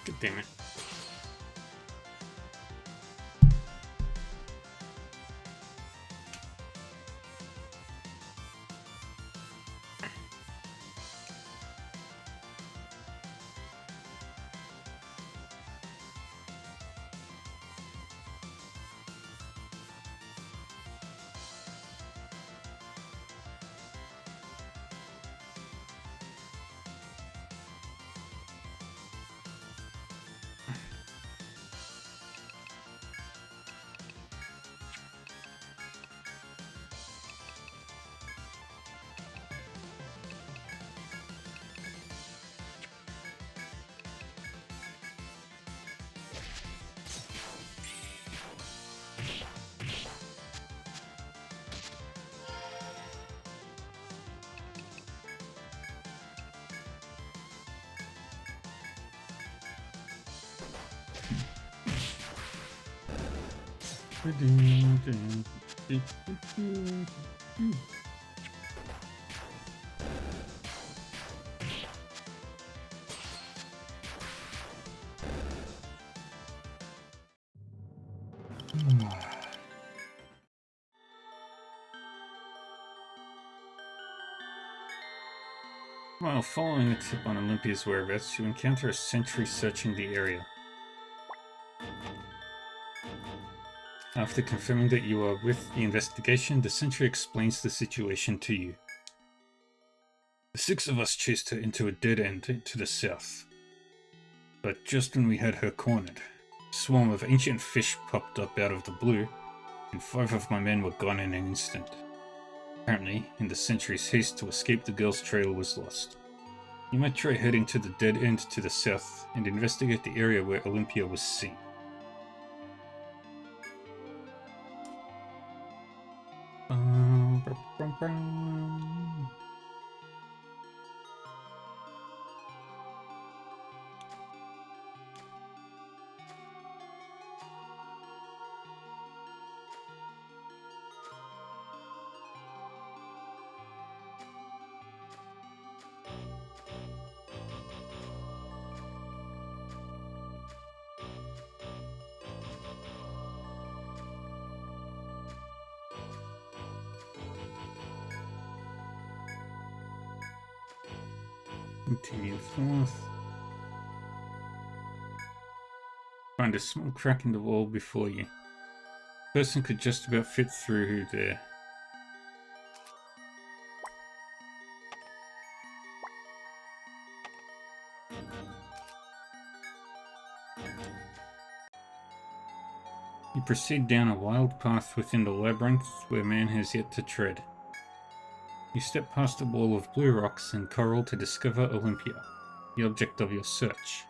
God damn it. While following a tip on Olympia's whereabouts, you encounter a sentry searching the area. After confirming that you are with the investigation, the sentry explains the situation to you. The 6 of us chased her into a dead end to the south. But just when we had her cornered, a swarm of ancient fish popped up out of the blue, and 5 of my men were gone in an instant. Apparently, in the sentry's haste to escape, the girl's trail was lost. You might try heading to the dead end to the south and investigate the area where Olympia was seen. Continue forth. Find a small crack in the wall before you. A person could just about fit through there. You proceed down a wild path within the labyrinth where man has yet to tread. You step past a wall of blue rocks and coral to discover Olympia, the object of your search.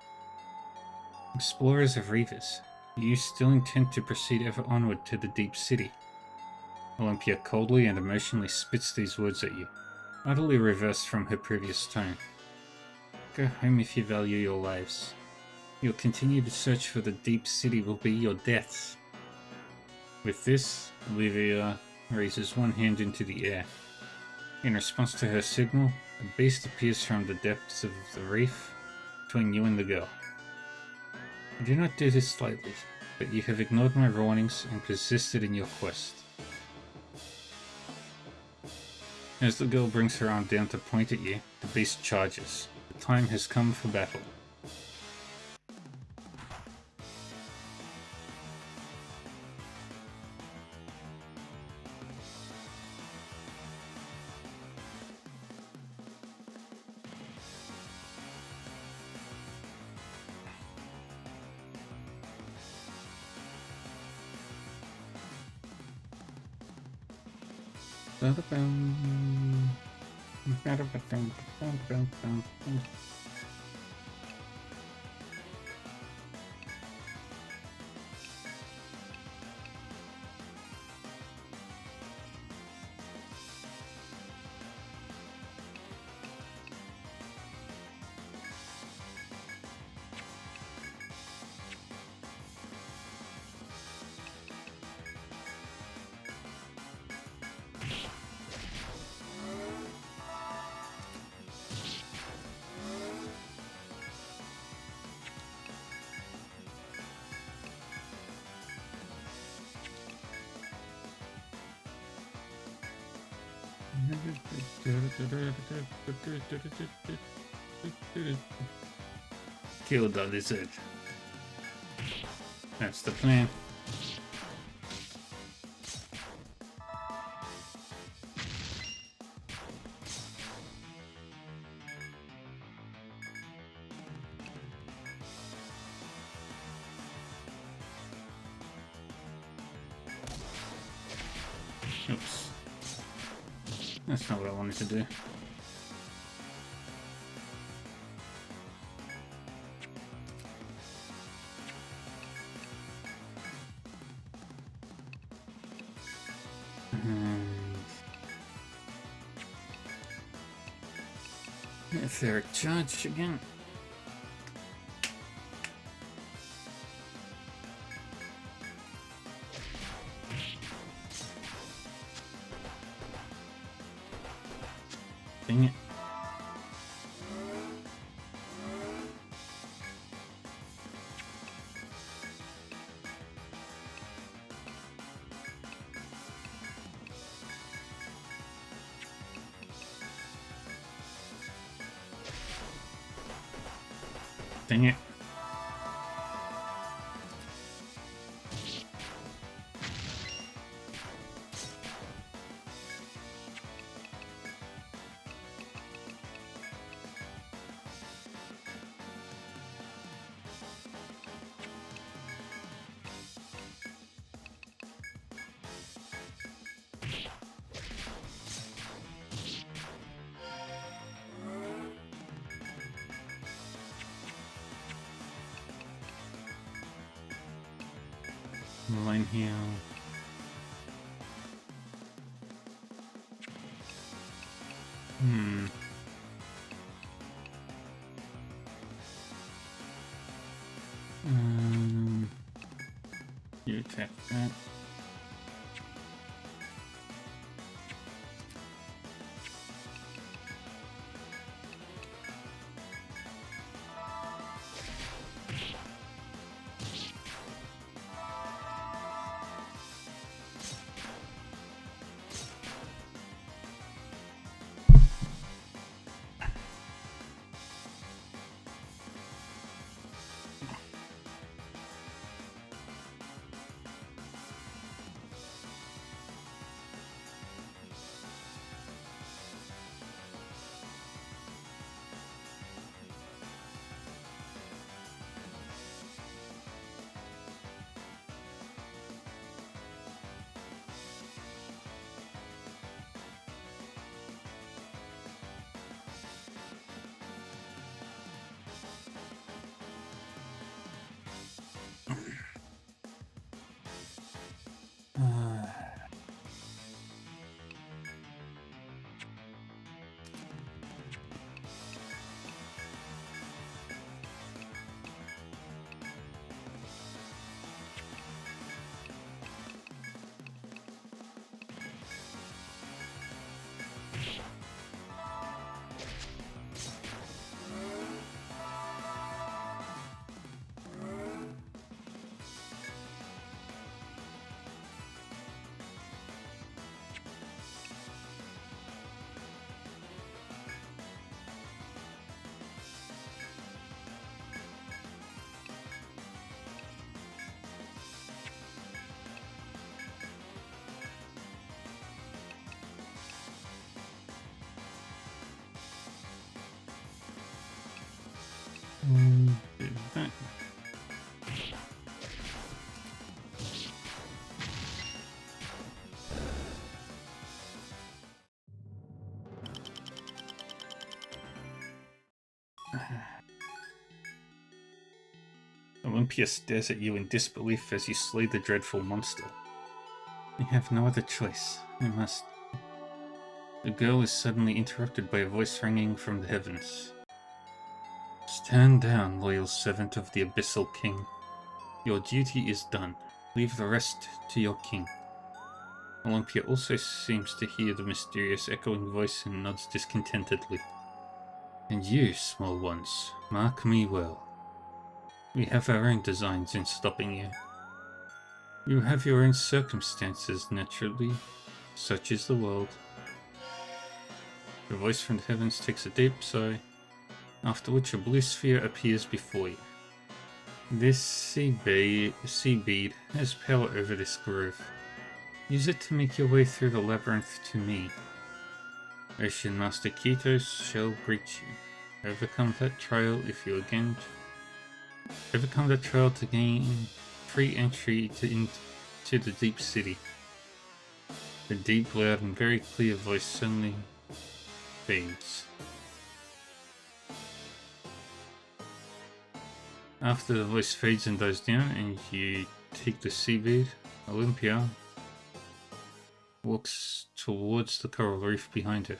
Explorers of Reavers, you still intend to proceed ever onward to the deep city. Olympia coldly and emotionally spits these words at you, utterly reversed from her previous tone. Go home if you value your lives. Your continued search for the deep city will be your deaths. With this, Olivia raises one hand into the air. In response to her signal, a beast appears from the depths of the reef between you and the girl. I do not do this lightly, but you have ignored my warnings and persisted in your quest. As the girl brings her arm down to point at you, the beast charges. The time has come for battle. Kill the lizard. That's the plan. Oops. That's not what I wanted to do. If they're charged again. Dang it. Dang it. Line here. You attack that. Do that. Olympia stares at you in disbelief as you slay the dreadful monster. We have no other choice. We must. The girl is suddenly interrupted by a voice ringing from the heavens. Stand down, loyal servant of the Abyssal King. Your duty is done. Leave the rest to your king. Olympia also seems to hear the mysterious echoing voice and nods discontentedly. And you, small ones, mark me well. We have our own designs in stopping you. You have your own circumstances, naturally. Such is the world. The voice from the heavens takes a deep sigh, after which a blue sphere appears before you. This sea bead has power over this grove. Use it to make your way through the labyrinth to me. Ocean Master Kitos shall greet you. Overcome that trial to gain free entry into the deep city. The deep, loud, and very clear voice suddenly fades. After the voice fades and dies down, and you take the sea bead, Olympia walks towards the coral reef behind her.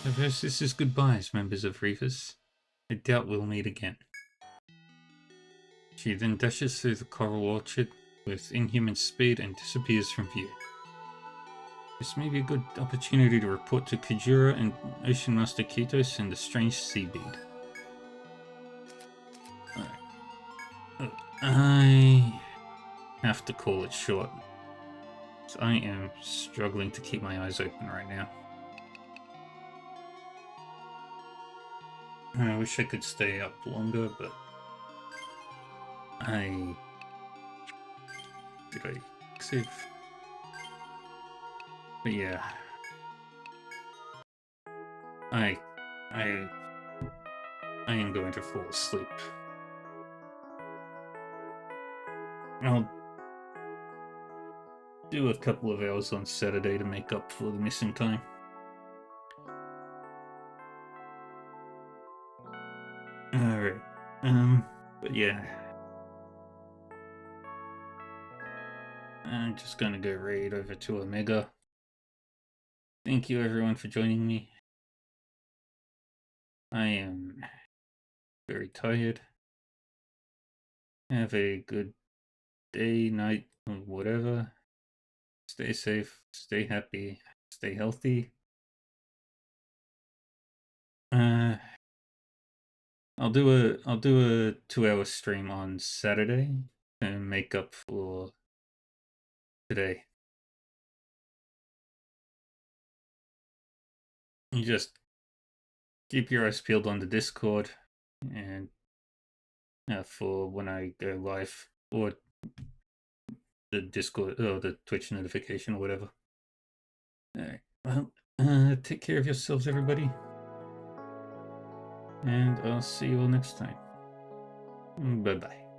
I guess this is goodbyes, members of Reefers. I doubt we'll meet again. She then dashes through the coral orchard with inhuman speed and disappears from view. This may be a good opportunity to report to Kujura and Ocean Master Kitos and the strange sea bead. I have to call it short. I am struggling to keep my eyes open right now. I wish I could stay up longer, but did I save? But yeah, I am going to fall asleep. I'll do a couple of hours on Saturday to make up for the missing time. Alright, but yeah. I'm just gonna go raid over to Omega. Thank you everyone for joining me. I am very tired. Have a good day, night, whatever. Stay safe, stay happy, stay healthy. I'll do a 2-hour stream on Saturday to make up for today. You just keep your eyes peeled on the Discord and for when I go live, or the Discord or the Twitch notification or whatever. Alright, well, take care of yourselves, everybody. And I'll see you all next time. Bye-bye.